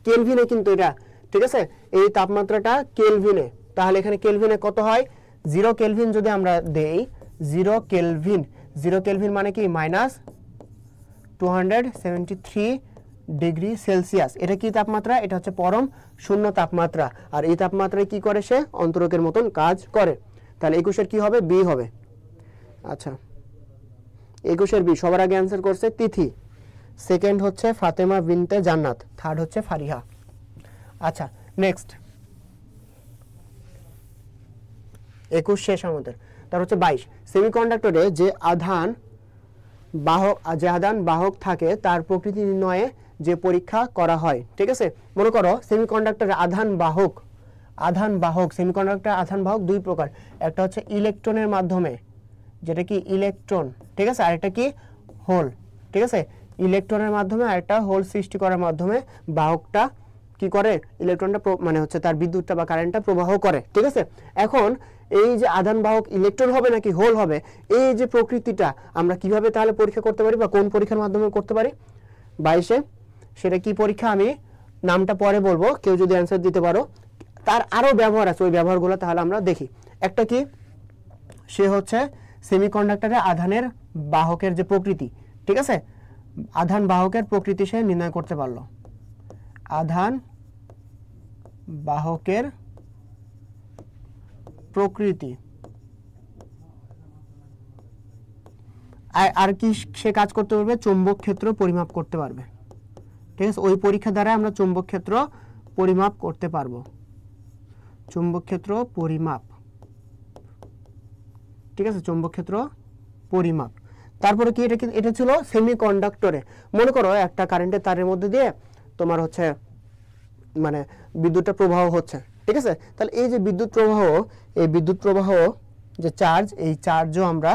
কেলভিনে কিন্তু এটা, ঠিক আছে, এই তাপমাত্রাটা কেলভিনে। তাহলে এখানে কেলভিনে কত হয়, 0 কেলভিন যদি আমরা দেই, 0 কেলভিন মানে কি -273 ডিগ্রি সেলসিয়াস। এটা কি তাপমাত্রা, এটা হচ্ছে পরম শূন্য তাপমাত্রা। আর এই তাপমাত্রায় কি করে, সে অন্তরকের মতন কাজ করে। তাহলে 21-এর কি হবে, বি হবে। আচ্ছা 21-এর বি। সবার আগে অ্যান্সার করছে তিথি, সেকেন্ড হচ্ছে ফাতেমা বিনতে জান্নাত, থার্ড হচ্ছে ফারিহা। আচ্ছা নেক্সট 21 শেষ আমাদের। তার হচ্ছে 22, সেমিকন্ডাক্টরে যে আধান বাহক থাকে তার প্রকৃতি নির্ণয়ে যে পরীক্ষা করা হয়। ঠিক আছে, মনে করো সেমিকন্ডাক্টরে আধান বাহক সেমিকন্ডাক্টর আধান বাহক দুই প্রকার, একটা হচ্ছে ইলেকট্রনের মাধ্যমে, যেটা কি ইলেকট্রন, ঠিক আছে, আর একটা কি হোল। ঠিক আছে, ইলেকট্রনের মাধ্যমে আর একটা হোল সৃষ্টি করার মাধ্যমে বাহকটা কি করে, ইলেকট্রনটা মানে হচ্ছে তার বিদ্যুৎটা বা কারেন্টটা প্রবাহ করে। ঠিক আছে, এখন এই যে আধান বাহক ইলেকট্রন হবে নাকি হোল হবে, এই যে প্রকৃতিটা আমরা কিভাবে তাহলে পরীক্ষা করতে পারি বা কোন পরীক্ষার মাধ্যমে করতে পারি 22-এ, সেটা কি পরীক্ষা আমি নামটা পরে বলবো, কেউ যদি অ্যান্সার দিতে পারো। তার আরো ব্যবহার আছে, ওই ব্যবহারগুলো তাহলে আমরা দেখি। একটা কি, সে হচ্ছে সেমিকন্ডাক্টরে আধানের বাহকের যে প্রকৃতি, ঠিক আছে, আধান বাহকের প্রকৃতি সে নির্ণয় করতে পারলো। আধান বাহকের প্রকৃতি। আর কি সে কাজ করতে পারবে, চৌম্বক ক্ষেত্র পরিমাপ করতে পারবে। ঠিক আছে, ওই পরীক্ষা দ্বারা আমরা চৌম্বক ক্ষেত্র পরিমাপ করতে পারবো, চৌম্বক ক্ষেত্র পরিমাপ। ঠিক আছে, চৌম্বক ক্ষেত্র পরিমাপ। তারপরে কি, এটা ছিল সেমিকন্ডাক্টরে। মনে করো একটা কারেন্টের তারের মধ্যে দিয়ে তোমার হচ্ছে মানে বিদ্যুৎটা প্রবাহ হচ্ছে। ঠিক আছে, তাহলে এই যে বিদ্যুৎ প্রবাহ যে চার্জ, এই চার্জও আমরা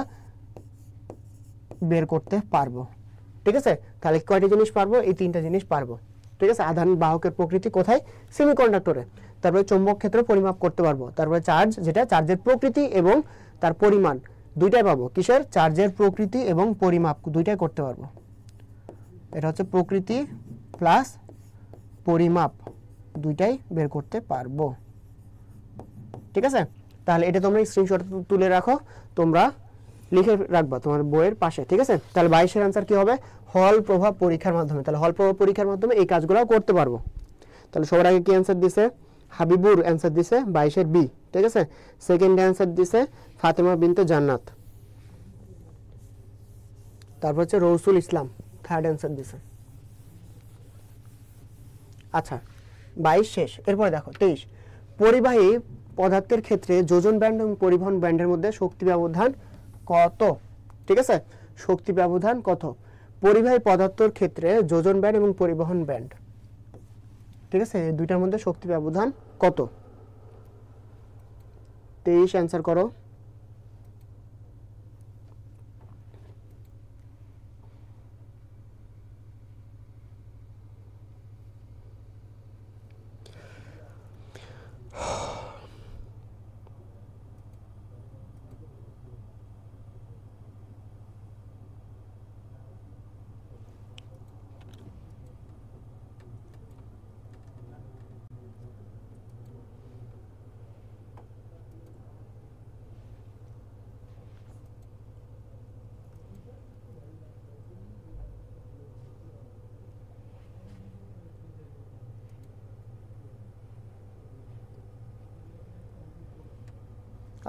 বের করতে পারবো। ঠিক আছে, তাহলে কয়টা জিনিস পারবো, এই তিনটা জিনিস পারবো। ঠিক আছে, আধান বাহকের প্রকৃতি কোথায়, সেমিকন্ডাক্টরে। তারপরে চৌম্বক ক্ষেত্র পরিমাপ করতে পারবো। তারপরে চার্জ, যেটা চার্জের প্রকৃতি এবং তার পরিমাণ দুইটাই পাবো। কিসের, চার্জের প্রকৃতি এবং পরিমাপ দুইটাই করতে পারবো। এটা হচ্ছে প্রকৃতি প্লাস পরিমাপ, দুইটাই বের করতে পারবো। ঠিক আছে, তাহলে এটা তোমরা স্ক্রিনশট তুলে রাখো, তোমরা লিখে রাখবা তোমার বইয়ের পাশে। ঠিক আছে, তাহলে 22-এর আনসার কি হবে, হল প্রভাব পরীক্ষার মাধ্যমে। তাহলে হল প্রভাব পরীক্ষার মাধ্যমে এই কাজগুলো করতে পারবো। তাহলে সবার আগে কি অ্যান্সার দিছে, হাবিবুর অ্যান্সার দিছে 22-এর বি। ঠিক আছে, সেকেন্ড অ্যান্সার দিছে ফাতেমা বিনতে জান্নাত। তারপর হচ্ছে রৌসুল ইসলাম, থার্ড অ্যান্সার দিছে। আচ্ছা 22 শেষ। এরপরে দেখো 23, পরিবাহী পদার্থের ক্ষেত্রে যোজন ব্যান্ড এবং পরিবহন ব্যান্ডের মধ্যে শক্তি ব্যবধান কত। ঠিক আছে, শক্তি ব্যবধান কত, পরিবাহী পদার্থের ক্ষেত্রে যোজন ব্যান্ড এবং পরিবহন ব্যান্ড। ঠিক আছে, এই দুইটার মধ্যে শক্তি ব্যবধান কত। 23 অ্যান্সার করো।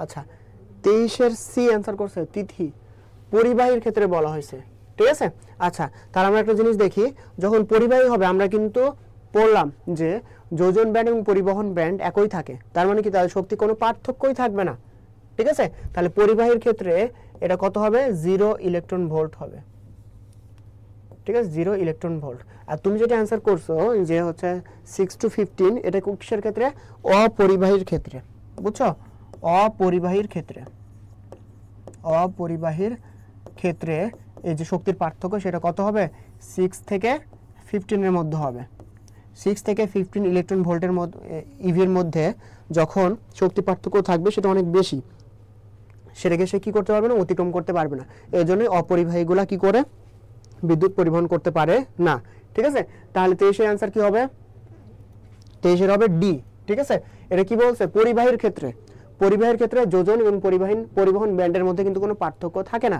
আচ্ছা 23-এর সি অ্যান্সার করছে তিথি, পরিবাহীর ক্ষেত্রে বলা হয়েছে। ঠিক আছে, আচ্ছা তাহলে আমরা একটা জিনিস দেখি, যখন পরিবাহী হবে আমরা কিন্তু পড়লাম যে যোজন ব্যান্ড এবং পরিবহন ব্যান্ড একই থাকে, তার মানে কি তাদের শক্তি কোনো পার্থক্যই থাকবে না। ঠিক আছে, তাহলে পরিবাহীর ক্ষেত্রে এটা কত হবে, 0 ইলেকট্রন ভোল্ট হবে। ঠিক আছে 0 ইলেকট্রন ভোল্ট। আর তুমি যেটা অ্যান্সার করছো যে হচ্ছে 6 to 15, এটা কিসের ক্ষেত্রে? অপরিবাহীর ক্ষেত্রে, বুঝছো? অপরিবাহীর ক্ষেত্রে, অপরিবাহীর ক্ষেত্রে এই যে শক্তির পার্থক্য সেটা কত হবে? 6 থেকে 15 এর মধ্যে হবে। 6 থেকে 15 ইলেকট্রন ভোল্টের মধ্যে ইভির মধ্যে যখন শক্তি পার্থক্য থাকবে সেটা অনেক বেশি, সেটাকে সে কী করতে পারবে না? অতিক্রম করতে পারবে না। এই জন্য অপরিবাহীগুলা কি করে? বিদ্যুৎ পরিবহন করতে পারে না। ঠিক আছে, তাহলে 23 এর অ্যান্সার কি হবে? 23 হবে ডি। ঠিক আছে, এটা কি বলছে? পরিবাহীর ক্ষেত্রে, পরিবাহীর ক্ষেত্রে যোজন এবং পরিবহন ব্যান্ডের মধ্যে কিন্তু কোনো পার্থক্য থাকে না।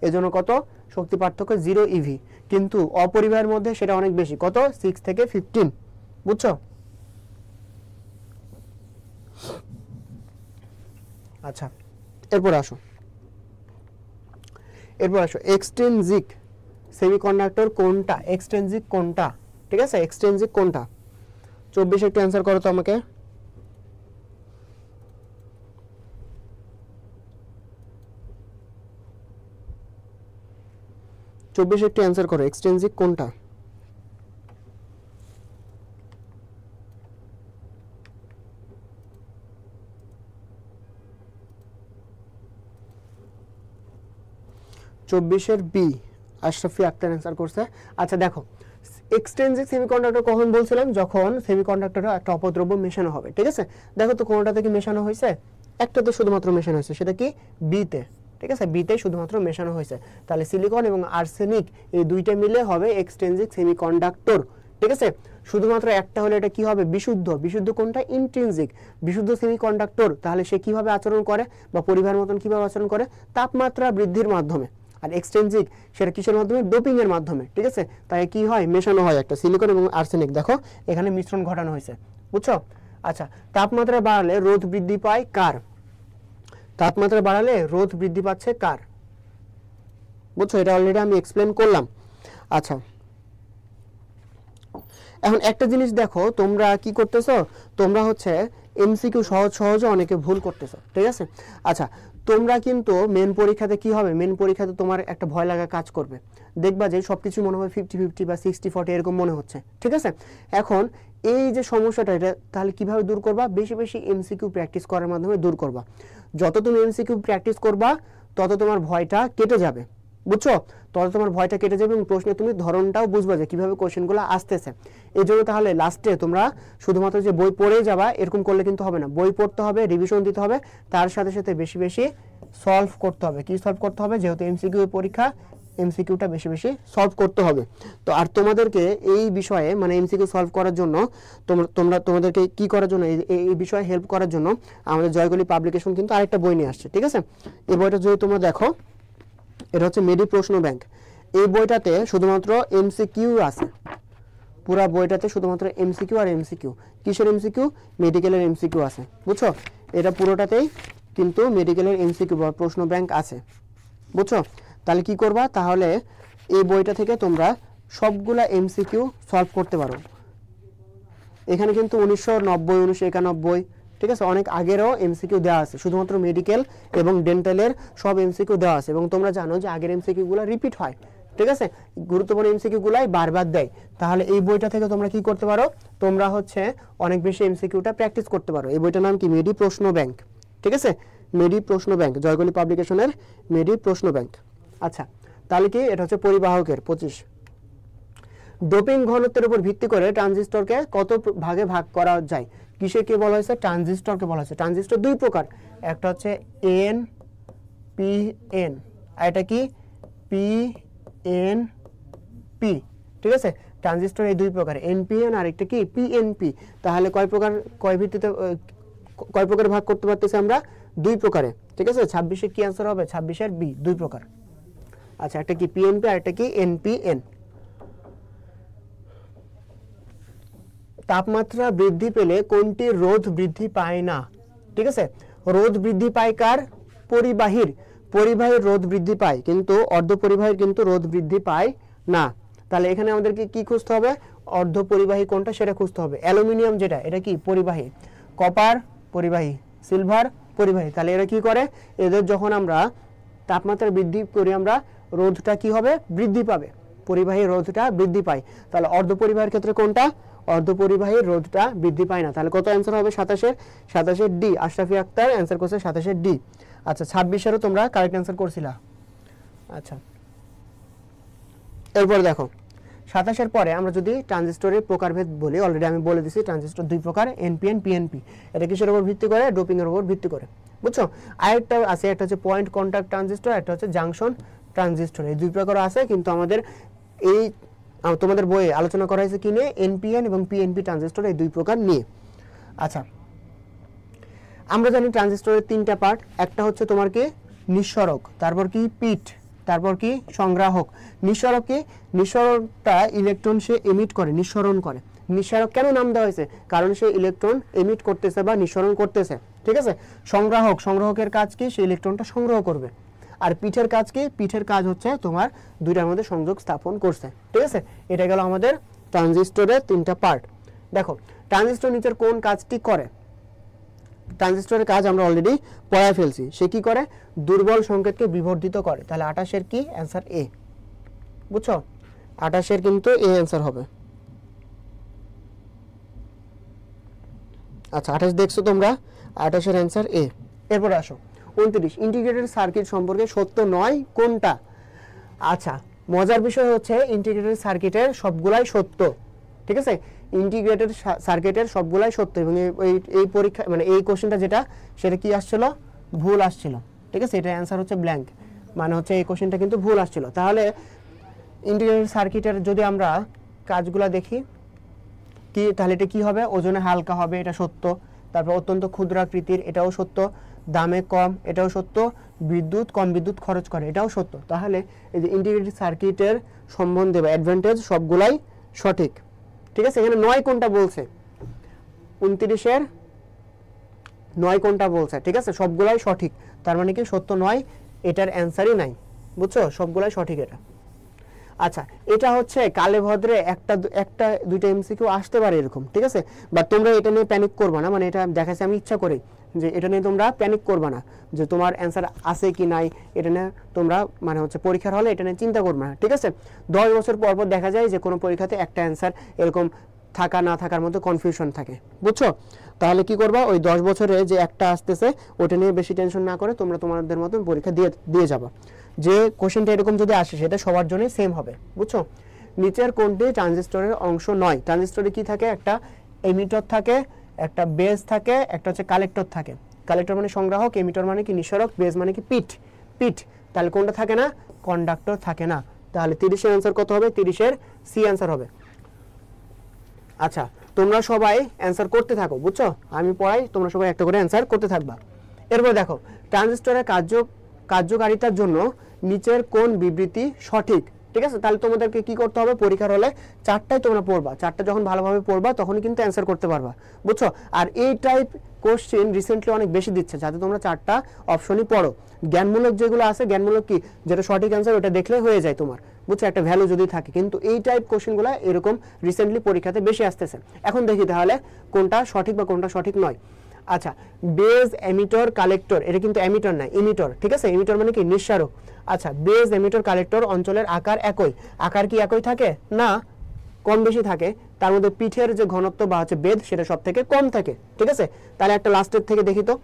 এজন্য কত? শক্তি পার্থক্য 0 ইভি। কিন্তু অপরিবাহীর মধ্যে সেটা অনেক বেশি, কত? 6 থেকে 15, বুঝছো? আচ্ছা, এরপর আসো এক্সট্রিনজিক সেমিকন্ডাক্টর কোনটা? এক্সট্রিনজিক কোনটা? ঠিক আছে, এক্সট্রিনজিক কোনটা? 24 একটু অ্যান্সার করো তো আমাকে। 24 একটু অ্যান্সার করো, এক্সট্রিনজিক কোনটা? চব্বিশের বি আশরাফি আক্তার অ্যান্সার করছে। আচ্ছা দেখো, এক্সট্রিনজিক সেমিকন্ডাক্টর কখন বলছিলাম? যখন সেমিকন্ডাক্টরে একটা অপদ্রব্য মেশানো হবে। ঠিক আছে, দেখো তো কোনটা থেকে মেশানো হয়েছে? একটাতে শুধুমাত্র মেশানো হয়েছে, সেটা কি? বিতে। ঠিক আছে, বিতে শুধুমাত্র মেশানো হয়েছে। তাহলে সিলিকন এবং আর্সেনিক এই দুইটা মিলে হবে এক্সট্রিনজিক সেমিকন্ডাক্টর। ঠিক আছে, শুধুমাত্র একটা হলে এটা কি হবে? বিশুদ্ধ। বিশুদ্ধ কোনটা? ইন্ট্রিনজিক। বিশুদ্ধ সেমিকন্ডাক্টর তাহলে সে কিভাবে আচরণ করে বা পরিবাহের মতন কিভাবে আচরণ করে? তাপমাত্রা বৃদ্ধির মাধ্যমে। আর এক্সট্রিনজিক সেটা কিসের মাধ্যমে? ডোপিং এর মাধ্যমে। ঠিক আছে, তাই কি হয়? মেশানো হয় একটা সিলিকন এবং আর্সেনিক। দেখো এখানে মিশ্রণ ঘটানো হয়েছে, বুঝছো? আচ্ছা, তাপমাত্রা বাড়ালে রোধ বৃদ্ধি পায় কার? তাপমাত্রা বাড়ালে রোধ বৃদ্ধি পাচ্ছে কার? বুঝছো, এটা অলরেডি আমি এক্সপ্লেন করলাম। আচ্ছা, এখন একটা জিনিস দেখো, তোমরা কি করতেছো? তোমরা হচ্ছে এমসিকিউ সহজে অনেকে ভুল করতেছো। ঠিক আছে, আচ্ছা তোমরা কিন্তু মেন পরীক্ষাতে কি হবে? মেন পরীক্ষাতে তোমার একটা ভয় লাগা কাজ করবে, দেখবা যে সবকিছু মনে হয় 50-50 বা 60-40 এরকম মনে হচ্ছে। ঠিক আছে, এখন এই যে সমস্যাটা, এটা তাহলে কিভাবে দূর করবা? বেশি বেশি এমসিকিউ প্র্যাকটিস করার মাধ্যমে দূর করবা। যত তুমি এমসিকিউ প্র্যাকটিস করবা তত তোমার ভয়টা কেটে যাবে, বুঝছো? তত তোমার ভয়টা কেটে যাবে এবং প্রশ্নে তুমি ধরনটাও বুঝবা যে কিভাবে কোশ্চেনগুলো আসতেছে। এই জন্য তাহলে লাস্টে তোমরা শুধুমাত্র যে বই পড়েই যাবা এরকম করলে কিন্তু হবে না। বই পড়তে হবে, রিভিশন দিতে হবে, তার সাথে সাথে বেশি বেশি সলভ করতে হবে। কি সলভ করতে হবে? যেহেতু এমসিকিউ পরীক্ষা, এমসিকিউটা বেশি বেশি সলভ করতে হবে। তো আর তোমাদেরকে এই বিষয়ে মানে এমসিকিউ সলভ করার জন্য তোমাদেরকে কি করার জন্য, এই বিষয়ে হেল্প করার জন্য আমাদের জয়গুলি পাবলিকেশন কিন্তু আরেকটা বই নিয়ে আসছে। ঠিক আছে, এই বইটা যদি তোমরা দেখো, এটা হচ্ছে মেডি প্রশ্ন ব্যাংক। এই বইটাতে শুধুমাত্র এমসিকিউ আছে, পুরো বইটাতে শুধুমাত্র এমসিকিউ আর এমসিকিউ। কিসের এমসিকিউ? মেডিকেলের এমসিকিউ আছে, বুঝছো? এটা পুরোটাতেই কিন্তু মেডিকেলের এমসিকিউ বা প্রশ্ন ব্যাংক আছে, বুঝছো? তাহলে কি করবা? তাহলে এই বইটা থেকে তোমরা সবগুলা এমসিকিউ সলভ করতে পারো। এখানে কিন্তু 1990, 1991, ঠিক আছে, অনেক আগেরও এমসিকিউ দেওয়া আছে। শুধুমাত্র মেডিকেল এবং ডেন্টালের সব এমসিকিউ দেওয়া আছে এবং তোমরা জানো যে আগের এমসিকিউগুলো রিপিট হয়। ঠিক আছে, গুরুত্বপূর্ণ এমসিকিউগুলাই বারবার দেয়। তাহলে এই বইটা থেকে তোমরা কি করতে পারো? তোমরা হচ্ছে অনেক বেশি এমসিকিউটা প্র্যাকটিস করতে পারো। এই বইটার নাম কি? মেডি প্রশ্ন ব্যাংক। ঠিক আছে, মেডি প্রশ্ন ব্যাংক, জয়গুলি পাবলিকেশনের মেডি প্রশ্ন ব্যাংক। আচ্ছা, তাহলে কি এটা হচ্ছে পরিবাহকের 25। ডোপিং ঘনত্বের উপর ভিত্তি করে ট্রানজিস্টরকে কত ভাগে ভাগ করা যায়? কিসে কে বলা হয়েছে? ট্রানজিস্টরকে বলা হয়েছে। ট্রানজিস্টর দুই প্রকার, একটা হচ্ছে এন পি এন, আর এটা কি? P N P. ঠিক আছে, ট্রানজিস্টর এই দুই প্রকার, এনপিএন আর একটা কি? পিএনপি। তাহলে কয় প্রকার, কয় ভিত্তিতে কয় প্রকারে ভাগ করতে পারতেছি আমরা? দুই প্রকারে। ঠিক আছে, 26 কি অ্যান্সার হবে? 26 বি, দুই প্রকার। আচ্ছা, একটা কি পিএনপি আর একটা কি এনপিএন। তাপমাত্রা বৃদ্ধি পেলে কোনটি রোধ বৃদ্ধি পায় না? ঠিক আছে, রোধ বৃদ্ধি পায় কার? পরিবাহীর। পরিবাহীর রোধ বৃদ্ধি পায়, কিন্তু অর্ধপরিবাহীর কিন্তু রোধ বৃদ্ধি পায় না। তাহলে এখানে আমাদেরকে কি খুঁজতে হবে? অর্ধপরিবাহী কোনটা সেটা খুঁজতে হবে। অ্যালুমিনিয়াম যেটা, এটা কি? পরিবাহী। কপার পরিবাহী, সিলভার পরিবাহী। তাহলে এরা কি করে? এদের যখন আমরা তাপমাত্রা বৃদ্ধি করি আমরা, রোধটা কি হবে? বৃদ্ধি পাবে। পরিবাহী রোধটা বৃদ্ধি পায়। তাহলে অর্ধপরিবাহীর ক্ষেত্রে কোনটা? অর্ধপরিবাহীর রোধটা বৃদ্ধি পায় না। তাহলে কত অ্যান্সার হবে? 27-এর ডি। আশরাফি আক্তার অ্যান্সার করছে 27-এর ডি। আচ্ছা 26-এরও তোমরা কারেক্ট অ্যান্সার করছিলা। আচ্ছা এরপর দেখো 27-এর পরে আমরা যদি ট্রানজিস্টরের প্রকারভেদ বলি, অলরেডি আমি বলে দিছি ট্রানজিস্টর দুই প্রকার, এনপিএন পিএনপি। এটা কিসের উপর ভিত্তি করে? ডোপিং এর উপর ভিত্তি করে, বুঝছো? আরেকটা আছে, একটা হচ্ছে পয়েন্ট কন্টাক্ট ট্রানজিস্টর, একটা হচ্ছে জাংশন ট্রানজিস্টর। এই দুই প্রকার আছে, কিন্তু আমাদের এই তোমাদের বইয়ে আলোচনা করা হয়েছে কি নিয়ে? এনপিএন এবং পিএনপি ট্রানজিস্টর, এই দুই প্রকার নিয়ে। আচ্ছা আমরা জানি ট্রানজিস্টরের তিনটা পার্ট। একটা হচ্ছে তোমার কি? নিঃসরক, তারপর কি? পিট, তারপর কি? সংগ্রাহক। নিঃসরক কি? নিঃসরকটা ইলেকট্রন সে এমিট করে, নিঃসরণ করে। নিঃসরক কেন নাম দেওয়া হয়েছে? কারণ সে ইলেকট্রন এমিট করতেছে বা নিঃসরণ করতেছে, ঠিক আছে? সংগ্রাহক, সংগ্রাহকের কাজ কি? সে ইলেকট্রনটা সংগ্রহ করবে। আর পিঠের কাজ কি? পিঠের কাজ হচ্ছে তোমার দুইটার মধ্যে সংযোগ স্থাপন করছে, ঠিক আছে? এটা গেল আমাদের ট্রানজিস্টরের তিনটা পার্ট। দেখো ট্রানজিস্টর নিচের কোন কাজটি করে? ট্রানজিস্টরের কাজ আমরা অলরেডি পড়ায় ফেলছি। সে কি করে? দুর্বল সংকেতকে বিবর্ধিত করে। তাহলে 28-এর কি অ্যান্সার? এ। বুঝছো? 28-এর কিন্তু এ অ্যান্সার হবে। আচ্ছা 28 দেখছো তোমরা, 28-এর অ্যান্সার এ। এরপর আসো 29, ইন্টিগ্রেটেড সার্কিট সম্পর্কে সত্য নয় কোনটা? আচ্ছা মজার বিষয় হচ্ছে ইন্টিগ্রেটেড সার্কিটের সবগুলাই সত্য, ঠিক আছে? ইন্টিগ্রেটেড সার্কিটের সবগুলাই সত্য, এবং এই পরীক্ষা মানে এই কোশ্চেনটা যেটা, সেটা কি আসছিল? ভুল আসছিল, ঠিক আছে? এটা অ্যান্সার হচ্ছে ব্ল্যাঙ্ক, মানে হচ্ছে এই কোশ্চেনটা কিন্তু ভুল আসছিল। তাহলে ইন্টিগ্রেটেড সার্কিটের যদি আমরা কাজগুলো দেখি কি, তাহলে এটা কি হবে? ওজনে হালকা হবে, এটা সত্য। তারপর অত্যন্ত ক্ষুদ্রাকৃতির, এটাও সত্য। দামে কম, এটাও সত্য। কম বিদ্যুৎ খরচ করে, এটাও সত্য। তাহলে এই যে ইন্টিগ্রেটেড সার্কিটের সম্বন্ধে বা অ্যাডভান্টেজ সবগুলাই সঠিক, ঠিক আছে? এখানে 9 কোনটা বলছে? 29-এর 9 কোনটা বলছে, ঠিক আছে? সবগুলাই সঠিক, তার মানে কি সত্য নয়, এটার অ্যান্সারই নাই, বুঝছো? সবগুলাই সঠিক এটা। আচ্ছা এটা হচ্ছে কালে ভদ্রে একটা দুইটা এমসিকিউ আসতে পারে এরকম, ঠিক আছে? বাট তোমরা এটা নিয়ে প্যানিক করবা না, মানে এটা দেখাচ্ছি আমি ইচ্ছা করে যে এটা নিয়ে তোমরা প্যানিক করবা না যে তোমার অ্যান্সার আছে কি নাই, এটা নিয়ে তোমরা মানে হচ্ছে পরীক্ষার হলে এটা নিয়ে চিন্তা করবে না, ঠিক আছে? 10 বছর পর পর দেখা যায় যে কোনো পরীক্ষাতে একটা অ্যান্সার এরকম থাকা না থাকার মধ্যে কনফিউশন থাকে, বুঝছো? তাহলে কি করবা? ওই 10 বছরে যে একটা আসতেছে ওটা নিয়ে বেশি টেনশন না করে তোমরা তোমাদের মতন পরীক্ষা দিয়ে যাবা। যে কোশ্চেনটা এরকম যদি আসে সেটা সবার জন্য সেম হবে, বুঝছো? নিচের কোনটি ট্রানজিস্টরের অংশ নয়? ট্রানজিস্টরে কি থাকে? একটা এমিটর থাকে, একটা বেজ থাকে, একটা হচ্ছে কালেক্টর থাকে। কালেক্টর মানে সংগ্রাহক, এমিটর মানে কি নিঃসরক, বেজ মানে কি পিট। তাহলে কোনটা থাকে না? কন্ডাক্টর থাকে না। তাহলে 30-এর অ্যান্সার কত হবে? 30-এর সি অ্যান্সার হবে। আচ্ছা তোমরা সবাই অ্যান্সার করতে থাকো, বুঝছো? আমি পড়াই, তোমরা সবাই একটা করে অ্যান্সার করতে থাকবা। এরপর দেখো ট্রানজিস্টরের কার্যকারিতার জন্য নিচের কোন বিবৃতি সঠিক? ঠিক আছে, তাহলে তোমাদেরকে কি করতে হবে? পরীক্ষার হলে 4টায় তোমরা পড়বা, 4টা যখন ভালোভাবে পড়বা তখনই কিন্তু অ্যান্সার করতে পারবা, বুঝছো? আর এই টাইপ কোশ্চেন রিসেন্টলি অনেক বেশি দিচ্ছে, যাতে তোমরা 4টা অপশনই পড়ো। জ্ঞানমূলক যেগুলো আছে, জ্ঞানমূলক কি, যেটা সঠিক অ্যান্সার ওটা দেখলে হয়ে যায় তোমার, বুঝছো? একটা ভ্যালু যদি থাকে। কিন্তু এই টাইপ কোশ্চেনগুলো এরকম রিসেন্টলি পরীক্ষাতে বেশি আসতেছে। এখন দেখি তাহলে কোনটা সঠিক বা কোনটা সঠিক নয়। আচ্ছা বেজ, এমিটর, কালেক্টর, এটা কিন্তু এমিটর না, ইমিটর, ঠিক আছে? এমিটর মানে কি? নিঃসারক। আচ্ছা বেজ, এমিটর, কালেক্টর অঞ্চলের আকার একই। আকার কি একই থাকে? না, কম বেশি থাকে। তার মধ্যে পিঠের যে ঘনত্ব বা হচ্ছে বেদ সেটা সব থেকে কম থাকে, ঠিক আছে? তাহলে একটা লাস্টের থেকে দেখি তো,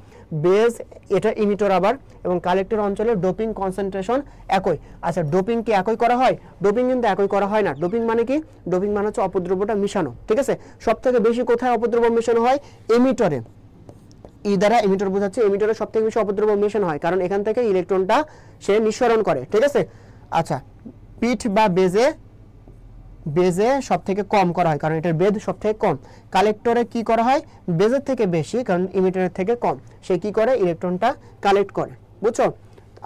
বেজ এটা ইমিটর আবার, এবং কালেক্টর অঞ্চলের ডোপিং কনসেন্ট্রেশন একই। আচ্ছা ডোপিং কি একই করা হয়? ডোপিং কিন্তু একই করা হয় না। ডোপিং মানে কি? ডোপিং মানে হচ্ছে অপদ্রব্যটা মিশানো, ঠিক আছে? সব থেকে বেশি কোথায় অপদ্রব্য মিশানো হয়? এমিটরে। ই দ্বারা এমিটর বোঝাচ্ছে, এমিটরে সব থেকে বেশি অপদ্রব্য মিশানো হয়, কারণ এখান থেকে ইলেকট্রনটা সে নিঃসরণ করে, ঠিক আছে? আচ্ছা পিঠ বা বেজে সব থেকে কম করা হয়, কারণ এটার বেদ সব থেকে কম। কালেক্টরে কি করা হয়? বেজের থেকে বেশি, কারণ ইমিটরের থেকে কম। সে কি করে? ইলেকট্রনটা কালেক্ট করে, বুঝছো?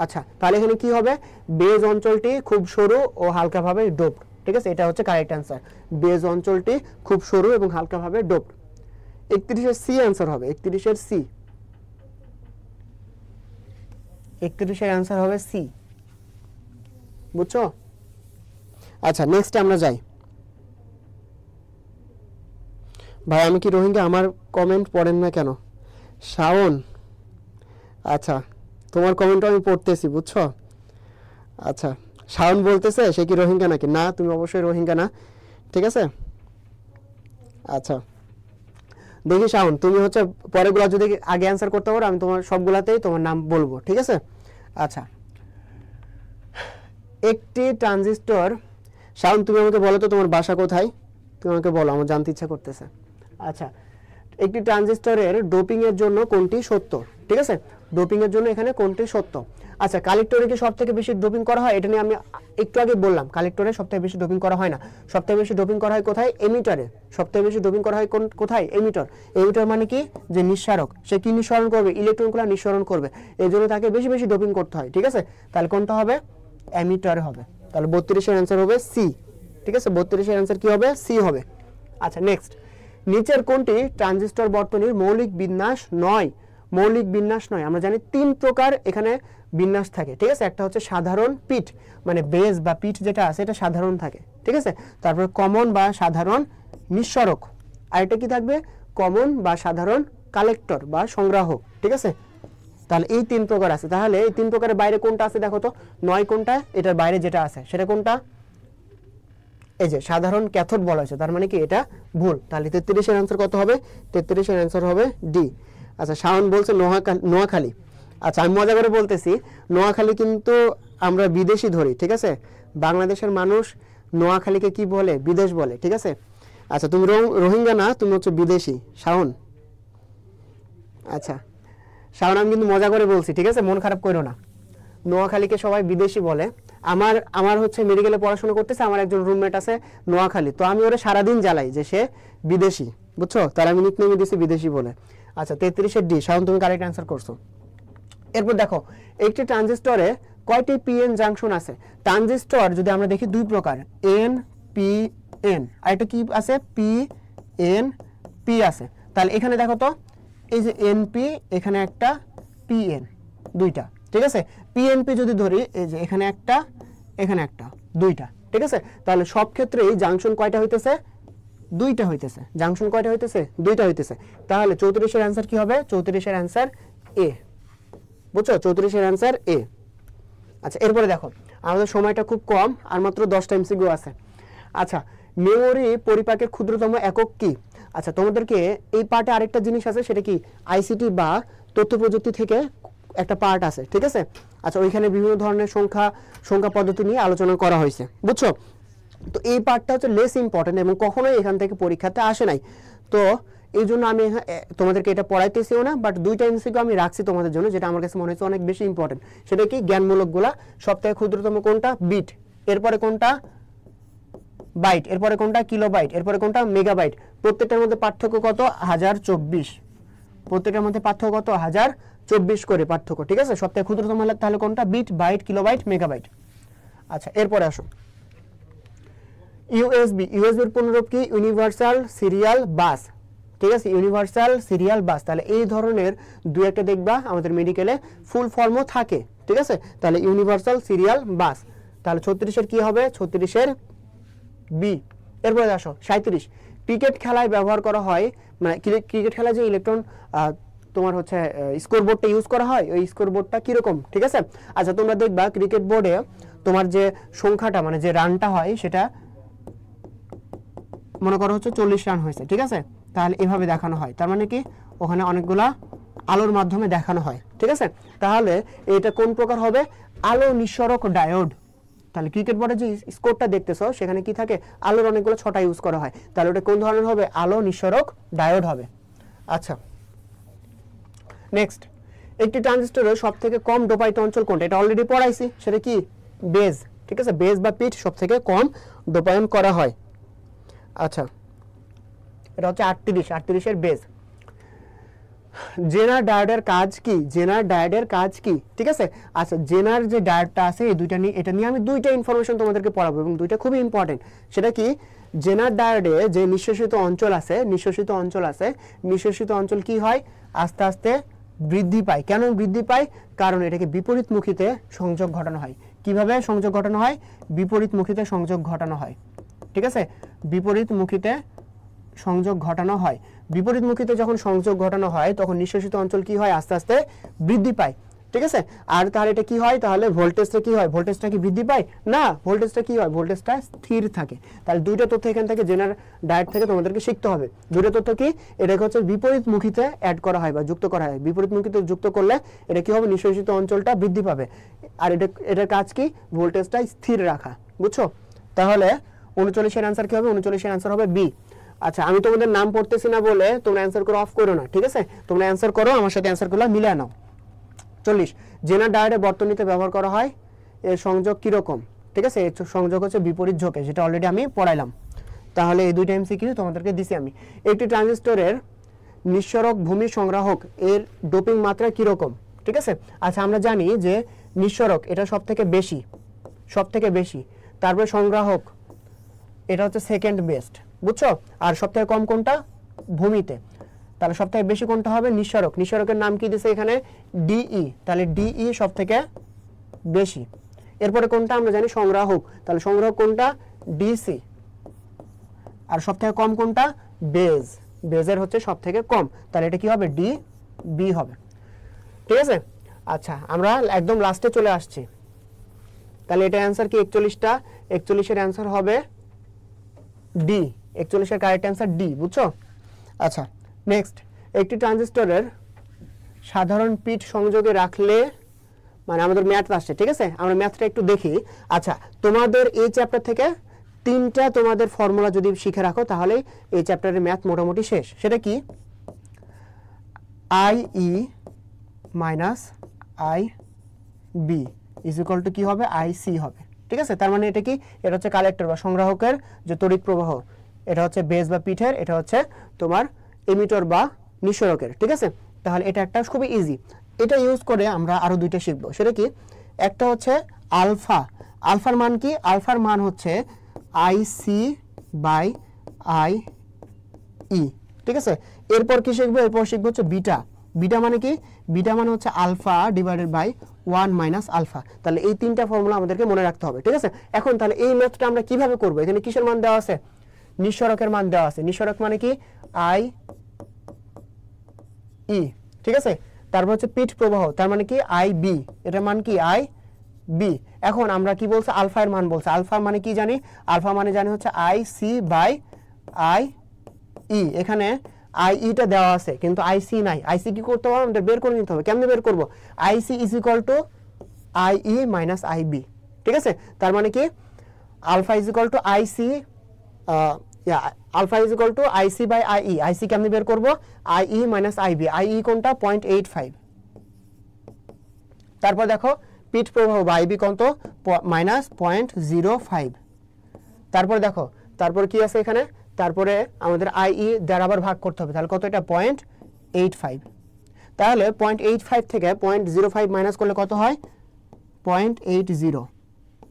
আচ্ছা তাহলে এখানে কি হবে? বেজ অঞ্চলটি খুব সরু ও হালকাভাবে ডোপড, ঠিক আছে? এটা হচ্ছে কারেক্ট অ্যান্সার। বেজ অঞ্চলটি খুব সরু এবং হালকাভাবে ডোপড। 31-এর সি অ্যান্সার হবে। 31-এর সি, 31-এর অ্যান্সার হবে সি, বুঝছো? আচ্ছা নেক্সট আমরা যাই। ভাই আমি কি রোহিঙ্গা? আমার কমেন্ট পড়েন না কেন? শাওন, আচ্ছা তোমার কমেন্টও আমি পড়তেছি, বুঝছো? আচ্ছা শাওন বলতেছে সে কি রোহিঙ্গা নাকি? না, তুমি অবশ্যই রোহিঙ্গা না, ঠিক আছে। আচ্ছা দেখি শাওন, তুমি হচ্ছে পরেরগুলো যদি আগে অ্যান্সার করতে পারো আমি তোমার সবগুলাতেই তোমার নাম বলবো, ঠিক আছে। আচ্ছা, একটি ট্রানজিস্টর, শাওন তুমি আমাকে বলো তো তোমার বাসা কোথায়, তুমি আমাকে বলো, আমার জানতে ইচ্ছা করতেছে। আচ্ছা, একটি ট্রানজিস্টরের ডোপিং এর জন্য কোনটি সত্য, ঠিক আছে, ডোপিং এর জন্য এখানে কোনটি সত্য। আচ্ছা, কালেক্টরে কি সবথেকে বেশি ডোপিং করা হয়? এটা নিয়ে আমি একটু আগে বললাম, কালেক্টরে সবথেকে বেশি ডোপিং করা হয় না, সবথেকে বেশি ডোপিং করা হয় কোথায়? এমিটারে। সবথেকে বেশি ডোপিং করা হয় কোথায়? এমিটার। এমিটার মানে কি? যে নিঃসারক, সে কি নিঃসরণ করবে? ইলেকট্রনগুলো নিঃসরণ করবে, এই জন্য তাকে বেশি বেশি ডোপিং করতে হয়, ঠিক আছে। তাহলে কোনটা হবে? এমিটারে হবে। তাহলে 32 এর অ্যান্সার হবে সি, ঠিক আছে, 32 এর অ্যান্সার কি হবে? সি হবে। আচ্ছা নেক্সট, নিচের কোনটি ট্রানজিস্টর বর্তনীর মৌলিক বিন্যাস নয়? মৌলিক বিন্যাস নয়, আমরা জানি 3 প্রকার এখানে বিন্যাস থাকে, ঠিক আছে। একটা হচ্ছে সাধারণ পিট, মানে বেস বা পিট যেটা আছে এটা সাধারণ থাকে, ঠিক আছে। তারপর কমন বা সাধারণ নিঃসরক, আর এটা কি থাকবে? কমন বা সাধারণ কালেক্টর বা সংগ্রাহক, ঠিক আছে। তাহলে এই 3 প্রকার আছে। তাহলে এই 3 প্রকারের বাইরে কোনটা আছে দেখো তো, 9 কোনটা? এটার বাইরে যেটা আছে সেটা কোনটা? এই যে সাধারণ ক্যাথোড বলা হয়েছে, তার মানে কি এটা ভুল। তাহলে 33 এর অ্যান্সার কত হবে? 33 এর অ্যান্সার হবে ডি। আচ্ছা, শাওন বলছে নোয়াখালী। আচ্ছা, আমি মজা করে বলতেছি, নোয়াখালী কিন্তু আমরা বিদেশি ধরি, ঠিক আছে। বাংলাদেশের মানুষ নোয়াখালীকে কি বলে? বিদেশ বলে, ঠিক আছে। আচ্ছা, তুমি রোহিঙ্গা না, তুমি হচ্ছে বিদেশি, শাওন। আচ্ছা শাওন, আমি কিন্তু মজা করে বলছি, ঠিক আছে, মন খারাপ করো না। নোয়াখালীকে সবাই বিদেশি বলে। আমার হচ্ছে মেডিকেলে পড়াশোনা করতেছে, আমার একজন রুমমেট আছে নোয়াখালী, তো আমি ওরা সারাদিন জ্বালাই যে সে বিদেশি, বুঝছো, তার আমি নিকনেম দিয়েছি বিদেশি বলে। আচ্ছা 33 এর ডি, শাওন তুমি কারেক্ট অ্যান্সার করছো। এরপর দেখো, একটি ট্রানজিস্টরে কয়টি পিএন জাংশন আছে? ট্রানজিস্টর যদি আমরা দেখি 2 প্রকার, এন পি এন, আর এটা কি আছে? পি এন পি আছে। তাহলে এখানে দেখো তো, এই যে এনপি, এখানে একটা পিএন, দুইটা, ঠিক আছে। পিএনপি যদি ধরি, এই যে এখানে একটা, এখানে একটা, দুইটা, ঠিক আছে। তাহলে সব ক্ষেত্রেই জাংশন কয়টা হইতেছে? 2টা হইতেছে। জাংশন কয়টা হইতেছে? 2টা হইতেছে। তাহলে 34 এর অ্যান্সার কি হবে? 34 এর অ্যান্সার এ, বুঝছো, 34 এর অ্যান্সার এ। আচ্ছা এরপরে দেখো, আমাদের সময়টা খুব কম, আর মাত্র 10টা এমসিকিউ আছে। আচ্ছা, মেমোরি পরিপাকের ক্ষুদ্রতম একক কি? আচ্ছা, তোমাদেরকে এই পার্টে আরেকটা জিনিস আছে, সেটা কি? আইসিটি বা তথ্য প্রযুক্তি থেকে একটা পার্ট আছে, ঠিক আছে। আচ্ছা, ওইখানে বিভিন্ন ধরনের সংখ্যা পদ্ধতি নিয়ে আলোচনা করা হয়েছে, বুঝছো। তো এই পার্টটা হচ্ছে লেস ইম্পর্টেন্ট এবং কখনোই এখান থেকে পরীক্ষাতে আসে নাই। তো এই জন্য আমি তোমাদেরকে এটা পড়াইতেছিও না, বাট 2টা এমসিকিউ আমি রাখছি তোমাদের জন্য, যেটা আমার কাছে মনে হচ্ছে অনেক বেশি ইম্পর্টেন্ট। সেটা কি? জ্ঞানমূলকগুলা। সবথেকে ক্ষুদ্রতম কোনটা? বিট। এরপরে কোনটা? বাইট। এরপরে কোনটা? কিলোবাইট। এরপরে কোনটা? মেগাবাইট। প্রত্যেকটার মধ্যে পার্থক্য কত? 1024। প্রত্যেকটার মধ্যে পার্থক্য কত? 1024 করে পার্থক্য, ঠিক আছে। সবথেকে ক্ষুদ্রতম তাহলে কোনটা? Bit, byte, kilobyte, megabyte. আচ্ছা এরপরে আসো, ইউএসবির পুনরূপ কি? ইউনিভার্সাল সিরিয়াল বাস, ঠিক আছে, ইউনিভার্সাল সিরিয়াল বাস। তাহলে এই ধরনের 2-1টা দেখবা আমাদের মেডিকেলে ফুল ফর্মও থাকে, ঠিক আছে। তাহলে ইউনিভার্সাল সিরিয়াল বাস। তাহলে 36 এর কি হবে? 36 এর বি। এরপরে আসো 37, ক্রিকেট খেলায় ব্যবহার করা হয়, মানে ক্রিকেট খেলায় যে ইলেকট্রন তোমার হচ্ছে স্কোর বোর্ডটা ইউজ করা হয়, ওই স্কোর বোর্ডটা কিরকম, ঠিক আছে। আচ্ছা তোমরা দেখবা ক্রিকেট বোর্ডে তোমার যে সংখ্যাটা, মানে যে রানটা হয়, সেটা মনে করো হচ্ছে 40 রান হয়েছে, ঠিক আছে। তাহলে এভাবে দেখানো হয়, তার মানে কি? ওখানে অনেকগুলা আলোর মাধ্যমে দেখানো হয়, ঠিক আছে। তাহলে এটা কোন প্রকার হবে? আলো নিঃসরক ডায়োড। তাহলে ক্রিকেট বোর্ডে যে স্কোরটা দেখতেছো, সেখানে কি থাকে? আলোর অনেকগুলো ছটা ইউজ করা হয়। তাহলে ওটা কোন ধরনের হবে? আলো নিঃসরক ডায়োড হবে। আচ্ছা নেক্সট, একটি ট্রানজিস্টরের সবথেকে কম ডোপাইট অঞ্চল কোনটা? এটা অলরেডি পড়াইছি, সেটা কি? বেজ, ঠিক আছে। বেজ বা পিট সবথেকে কম ডোপায়ন করা হয়। আচ্ছা এটা হচ্ছে 38 এর বেজ। জেনার ডায়োডের কাজ কি? জেনার ডায়োডের কাজ কি, ঠিক আছে। আচ্ছা জেনার যে ডায়োডটা আছে, এই দুইটা নিয়ে, এটা নিয়ে আমি 2টা ইনফরমেশন তোমাদেরকে পড়াবো এবং 2টা খুবই ইম্পর্টেন্ট। সেটা কি? জেনার ডায়োডে যে নিঃশেষিত অঞ্চল আছে, নিঃশেষিত অঞ্চল কি হয়? আস্তে আস্তে বৃদ্ধি পায়। কেন বৃদ্ধি পায়? কারণ এটাকে বিপরীতমুখীতে সংযোগ ঘটানো হয়। কিভাবে সংযোগ ঘটানো হয়? বিপরীতমুখীতে সংযোগ ঘটানো হয়, ঠিক আছে। বিপরীতমুখীতে সংযোগ ঘটানো হয়। বিপরীতমুখীতে যখন সংযোগ ঘটানো হয়, তখন নিঃশেষিত অঞ্চল কি হয়? আস্তে আস্তে বৃদ্ধি পায়। ঠিক আছে। আর তাহলে এটা কি হয়, তাহলে ভোল্টেজটা কি হয়, ভোল্টেজটা কি বৃদ্ধি পায় না, ভোল্টেজটা কি হয়, ভোল্টেজটা স্থির থাকে। তাহলে দুইটা তথ্য এখান থেকে জেনার ডায়েট থেকে তোমাদেরকে শিখতে হবে। দুইটা তথ্য কি, এটাকে হচ্ছে বিপরীতমুখীতে অ্যাড করা হয় বা যুক্ত করা হয়। বিপরীতমুখীতে যুক্ত করলে এটা কি হবে, নিঃশেষিত অঞ্চলটা বৃদ্ধি পাবে। আর এটার কাজ কি, ভোল্টেজটা স্থির রাখা। বুঝছো? তাহলে 39-এর অ্যান্সার কি হবে, 39-এর অ্যান্সার হবে বি। আচ্ছা, আমি তোমাদের নাম পড়তেছি না বলে তোমরা অ্যান্সার করে অফ করো না, ঠিক আছে? তোমরা অ্যান্সার করো, আমার সাথে অ্যান্সারগুলো মিলিয়ে নাও। 40, জেনার ডায়োডে বর্তনীতে ব্যবহার করা হয়, এর সংযোগ কিরকম? ঠিক আছে, এর সংযোগ হচ্ছে বিপরীত ঝোঁকে, যেটা অলরেডি আমি পড়াইলাম। তাহলে এই দুইটা এমসিকিউ তোমাদেরকে দিছি আমি। একটি ট্রানজিস্টরের নিঃসরক ভূমি সংগ্রাহক এর ডোপিং মাত্রা কিরকম? ঠিক আছে। আচ্ছা, আমরা জানি যে নিঃসরক এটা সব থেকে বেশি, তারপরে সংগ্রাহক এটা হচ্ছে সেকেন্ড বেস্ট, বুঝছো? আর সব থেকে কম কোনটা, ভূমিতে। তাহলে সব থেকে বেশি কোনটা হবে, নিঃসরক। নিঃসরকের নাম কি দিছে এখানে, ডিই। তাহলে ডিই সব থেকে বেশি। এরপরে কোনটা আমরা জানি, সংগ্রাহক। তাহলে সংগ্রাহক কোনটা, ডিসি। আর সব থেকে কম কোনটা, বেজ। বেজের হচ্ছে সব থেকে কম, তাহলে এটা কি হবে, ডি বি হবে। ঠিক আছে। আচ্ছা, আমরা একদম লাস্টে চলে আসছি। তাহলে এটা অ্যান্সার কি, 41টা, 41-এর অ্যান্সার হবে ডি। 41-এর কারেক্ট অ্যান্সার ডি, বুঝছো? আচ্ছা, নেক্সট, একটি ট্রানজিস্টরের সাধারণ পিট সংযোগে রাখলে, মানে আমাদের ম্যাথ আসছে, ঠিক আছে? আমরা ম্যাথটা একটু দেখি। আচ্ছা, তোমাদের এই চ্যাপ্টার থেকে 3টা তোমাদের ফর্মুলা যদি শিখে রাখো, তাহলে এই চ্যাপ্টারের ম্যাথ মোটামুটি শেষ। সেটা কি, I E minus I B is equal to কি হবে, আই সি হবে। ঠিক আছে। তার মানে এটা কি, এটা হচ্ছে কালেক্টর বা সংগ্রাহকের যে তড়িৎ প্রবাহ, এটা হচ্ছে বেস বা পিঠের, এটা হচ্ছে তোমার এমিটর বা নিঃসরকের। ঠিক আছে। তাহলে এটা একটা খুবই ইজি। এটা ইউজ করে আমরা আরো দুইটা শিখবো। সেটা কি, একটা হচ্ছে আলফা। আলফার মান কি, আলফার মান হচ্ছে I C by I E. ঠিক আছে। এরপর কি শিখবো, এরপর শিখবো হচ্ছে বিটা। বিটা মানে কি, বিটা মানে হচ্ছে alpha divided by 1 minus alpha. তাহলে এই 3টা ফর্মুলা আমাদেরকে মনে রাখতে হবে। ঠিক আছে। এখন তাহলে এই ম্যাথটা আমরা কিভাবে করব, এখানে কিসের মান দেওয়া আছে, নিঃসরকের মান দেওয়া আছে। নিঃসরক মানে কি, আই ই। ঠিক আছে। তারপর হচ্ছে পিট প্রবাহ, তার মানে কি আই বি, এটার মান কি, আই বি। এখন আমরা কি বলছি, আলফা এর মান বলছে। আলফা মানে কি জানি, আলফা মানে জানি হচ্ছে I C by I E. এখানে আই ইটা দেওয়া আছে কিন্তু আই সি নাই। আই সি কি করতে হবে, আমাদের বের করে নিতে হবে। কেমনে বের করব, I C is equal to I E minus I B. ঠিক আছে। তার মানে কি, alpha is equal to I C, alpha is equal to I C by I E. I C কেমনে বের করব, I E minus I B. I E কোনটা, 0.85। তারপর দেখো পিট প্রবাহ বা আইবি কত, মাইনাস 0.05। তারপর দেখো, তারপর কি আছে এখানে, তারপরে আমাদের আই ই দ্বারা আবার ভাগ করতে হবে। তাহলে কত, এটা 0.85। তাহলে 0.85 থেকে 0.05 মাইনাস করলে কত হয়, 0.80।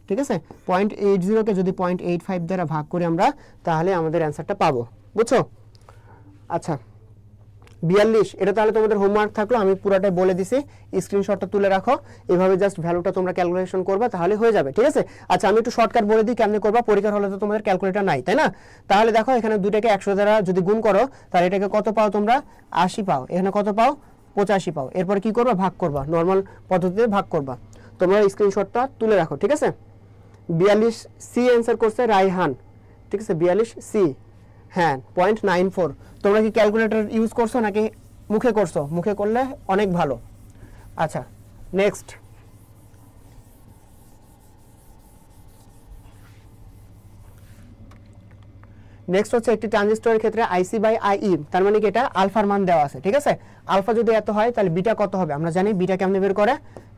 ঠিক আছে। 0.80 কে যদি 0.85 দ্বারা ভাগ করি আমরা, তাহলে আমাদের অ্যান্সারটা পাবো। বুঝছো? আচ্ছা, 42, এটা তাহলে তোমাদের হোমওয়ার্ক থাকলো, আমি পুরোটাই বলে দিছি, স্ক্রিনশটটা তুলে রাখো। এভাবে জাস্ট ভ্যালুটা তোমরা ক্যালকুলেশন করবা, তাহলে হয়ে যাবে। ঠিক আছে। আচ্ছা, আমি একটু শর্টকাট বলে দিই কেমনে করবা। পরীক্ষার হলে তো তোমাদের ক্যালকুলেটর নাই, তাই না? তাহলে দেখো, এখানে দুইটাকে 100 দ্বারা যদি গুণ করো, তাহলে এটাকে কত পাও তোমরা, 80 পাও। এখানে কত পাও, 85 পাও। এরপর কি করবা, ভাগ করবা, নর্মাল পদ্ধতিতে ভাগ করবা। তোমরা স্ক্রিনশটটা তুলে রাখো। ঠিক আছে। 42 সি অ্যান্সার করছে রাইহান। ঠিক আছে, 42 সি, হ্যাঁ 0.94। তোমরা কি ক্যালকুলেটর ইউজ করছো নাকি মুখে করছো? মুখে করলে অনেক ভালো। আচ্ছা, নেক্সট, নেক্সট হচ্ছে একটি ট্রানজিস্টরের ক্ষেত্রে আইসি বাই আইই, তার মানে কি, এটা আলফার মান দেওয়া আছে। ঠিক আছে। আলফা যদি এত হয়, তাহলে বিটা কত হবে, আমরা জানি বিটা কেমনে বের করে,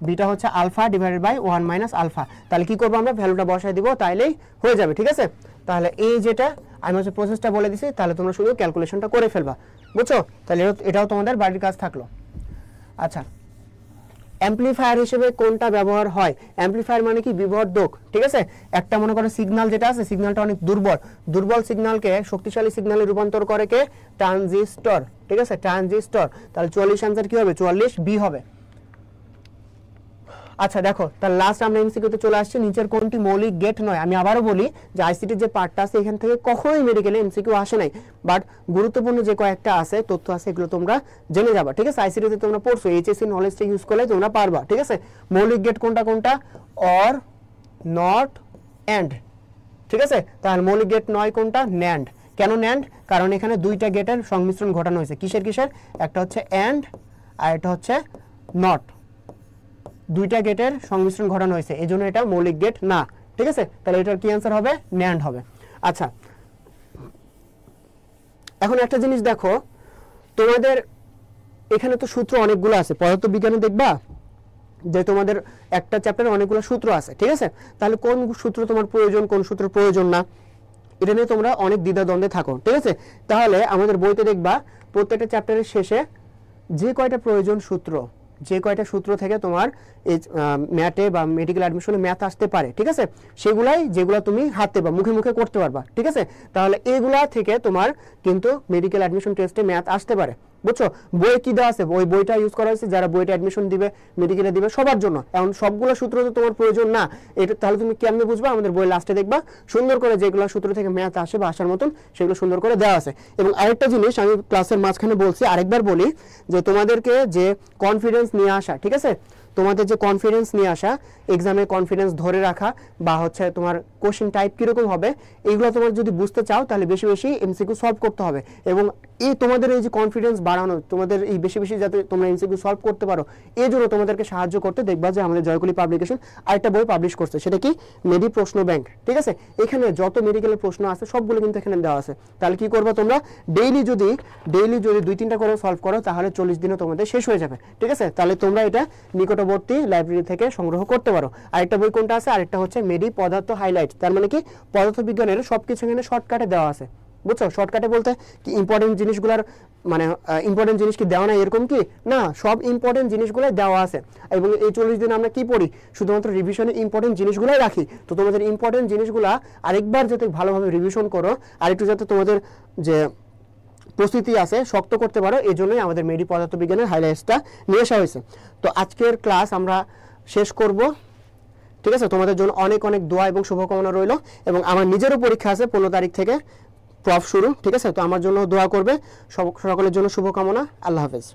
বিটা হচ্ছে alpha divided by 1 minus alpha. তাহলে কি করবো, আমরা ভ্যালুটা বসায় দিব, তাইলেই হয়ে যাবে। ঠিক আছে। তাহলে এই যেটা আমি হচ্ছে প্রসেসটা বলে দিছি, তাহলে তোমরা শুধু ক্যালকুলেশনটা করে ফেলবা। বুঝছো? তাহলে এটাও তোমাদের বাড়ির কাজ থাকলো। আচ্ছা, অ্যাম্পলিফায়ার হিসেবে কোনটা ব্যবহার হয়? অ্যাম্পলিফায়ার মানে কি, বিবর্ধক। ঠিক আছে। একটা মনে করো সিগন্যাল যেটা আছে, সিগন্যালটা অনেক দুর্বল সিগন্যালকে শক্তিশালী সিগন্যালে রূপান্তর করে কে, ট্রানজিস্টর। ঠিক আছে, ট্রানজিস্টর। তাহলে 44 অ্যান্সার কি হবে, 44 বি হবে। আচ্ছা দেখো, তার লাস্ট আমরা এমসিকিউতে চলে আসছি, নিচের কোনটি মৌলিক গেট নয়। আমি আবারও বলি যে আইসিটির যে পার্টটা আছে এখান থেকে কখনোই মেডিকেলে এমসিকিউ আসে নাই, বাট গুরুত্বপূর্ণ যে কয়েকটা আছে তথ্য আছে এগুলো তোমরা জেনে যাবা, ঠিক আছে। আইসিটিতে তোমরা পড়ছো, এইচএসসি নলেজটা ইউজ করলে তোমরা পারবা, ঠিক আছে। মৌলিক গেট কোনটা কোনটা? অর, নট, এন্ড, ঠিক আছে। তাহলে মৌলিক গেট নয় কোনটা? ন্যান্ড। কেন ন্যান্ড? কারণ এখানে দুইটা গেটের সংমিশ্রণ ঘটানো হয়েছে। কিসের কিসের? একটা হচ্ছে এন্ড আর এটা হচ্ছে নট, দুইটা গেটের সংমিশ্রণ ঘটানো হয়েছে, এই জন্য এটা মৌলিক গেট না, ঠিক আছে। তাহলে এটার কি অ্যান্সার হবে? ন্যান্ড হবে। আচ্ছা এখন একটা জিনিস দেখো, তোমাদের এখানে তো সূত্র অনেকগুলো আছে, পদার্থবিজ্ঞানে দেখবা যে তোমাদের একটা চ্যাপ্টারে অনেকগুলো সূত্র আছে, ঠিক আছে। তাহলে কোন সূত্র তোমার প্রয়োজন, কোন সূত্র প্রয়োজন না, এটা নিয়ে তোমরা অনেক দ্বিধাদ্বন্দ্বে থাকো, ঠিক আছে। তাহলে আমাদের বইতে দেখবা প্রত্যেকটা চ্যাপ্টারের শেষে যে কয়টা প্রয়োজন সূত্র, যে কয়টা সূত্র থেকে তোমার এই ম্যাথে বা মেডিকেল অ্যাডমিশনে ম্যাথ আসতে পারে, ঠিক আছে, সেগুলাই যেগুলো তুমি হাতে বা মুখে মুখে করতে পারবা, ঠিক আছে। তাহলে এগুলা থেকে তোমার কিন্তু মেডিকেল অ্যাডমিশন টেস্টে ম্যাথ আসতে পারে, বুঝছো। বইয়ে কি দেওয়া আছে, ওই বইটা ইউজ করা হয়েছে যারা বইটা অ্যাডমিশন দিবে, মেডিকেলে দিবে, সবার জন্য। এখন সবগুলো সূত্র তো তোমার প্রয়োজন না, এটা তাহলে তুমি কেমনে বুঝবা? আমাদের বই লাস্টে দেখবা সুন্দর করে যেগুলো সূত্র থেকে ম্যাথ আসে বা আসার মতন সেগুলো সুন্দর করে দেওয়া আছে। এবং আরেকটা জিনিস আমি ক্লাসের মাঝখানে বলছি, আরেকবার বলি, যে তোমাদেরকে যে কনফিডেন্স নিয়ে আসা, ঠিক আছে, তোমাদের যে কনফিডেন্স নিয়ে আসা, এক্সামে কনফিডেন্স ধরে রাখা, বা হচ্ছে তোমার কোশ্চেন টাইপ কীরকম হবে, এইগুলো তোমার যদি বুঝতে চাও তাহলে বেশি বেশি এমসিকিউ সলভ করতে হবে। এবং এই তোমাদের এই যে কনফিডেন্স বাড়ানো, তোমাদের এই বেশি বেশি যাতে তোমরা এমসিকিউ সলভ করতে পারো, এই জন্য তোমাদেরকে সাহায্য করতে দেখবা যে আমাদের জয়কলি পাবলিকেশন আরেকটা বই পাবলিশ করছে, সেটা কি? মেডি প্রশ্ন ব্যাংক, ঠিক আছে। এখানে যত মেডিকেলের প্রশ্ন আছে সবগুলো কিন্তু এখানে দেওয়া আছে। তাহলে কি করবা তোমরা? ডেইলি যদি 2-3টা করে সলভ করো তাহলে 40 দিনে তোমাদের শেষ হয়ে যাবে, ঠিক আছে। তাহলে তোমরা এটা নিকটবর্তী লাইব্রেরি থেকে সংগ্রহ করতে পারো। আরেকটা বই কোনটা আছে? আরেকটা হচ্ছে মেডি পদার্থ হাইলাইট। তার মানে কি? পদার্থবিজ্ঞানের সবকিছু এখানে শর্টকাটে দেওয়া আছে, বুঝছো। শর্টকাটে বলতে কি ইম্পর্টেন্ট জিনিসগুলোর মানে ইম্পর্টেন্ট জিনিস কি দেওয়া নাই এরকম কি না, সব ইম্পর্টেন্ট জিনিসগুলো দেওয়া আছে। এবং এই 40 দিন আমরা কি পড়ি? শুধুমাত্র রিভিশনে ইম্পর্টেন্ট জিনিসগুলোই রাখি। তো তোমাদের ইম্পর্টেন্ট জিনিসগুলা আরেকবার যাতে ভালোভাবে রিভিশন করো, আরেকটু যাতে তোমাদের যে প্রস্তুতি আছে শক্ত করতে পারো, এই জন্যই আমাদের মেডি পদার্থবিজ্ঞানের হাইলাইটসটা নিয়ে আসা হয়েছে। তো আজকের ক্লাস আমরা শেষ করব, ঠিক আছে। তোমাদের জন্য অনেক অনেক দোয়া এবং শুভকামনা রইল। এবং আমার নিজেরও পরীক্ষা আছে 15 তারিখ থেকে প্রফ শুরু, ঠিক আছে। তো আমার জন্য দোয়া করবে, সকলের জন্য শুভকামনা। আল্লাহ হাফেজ।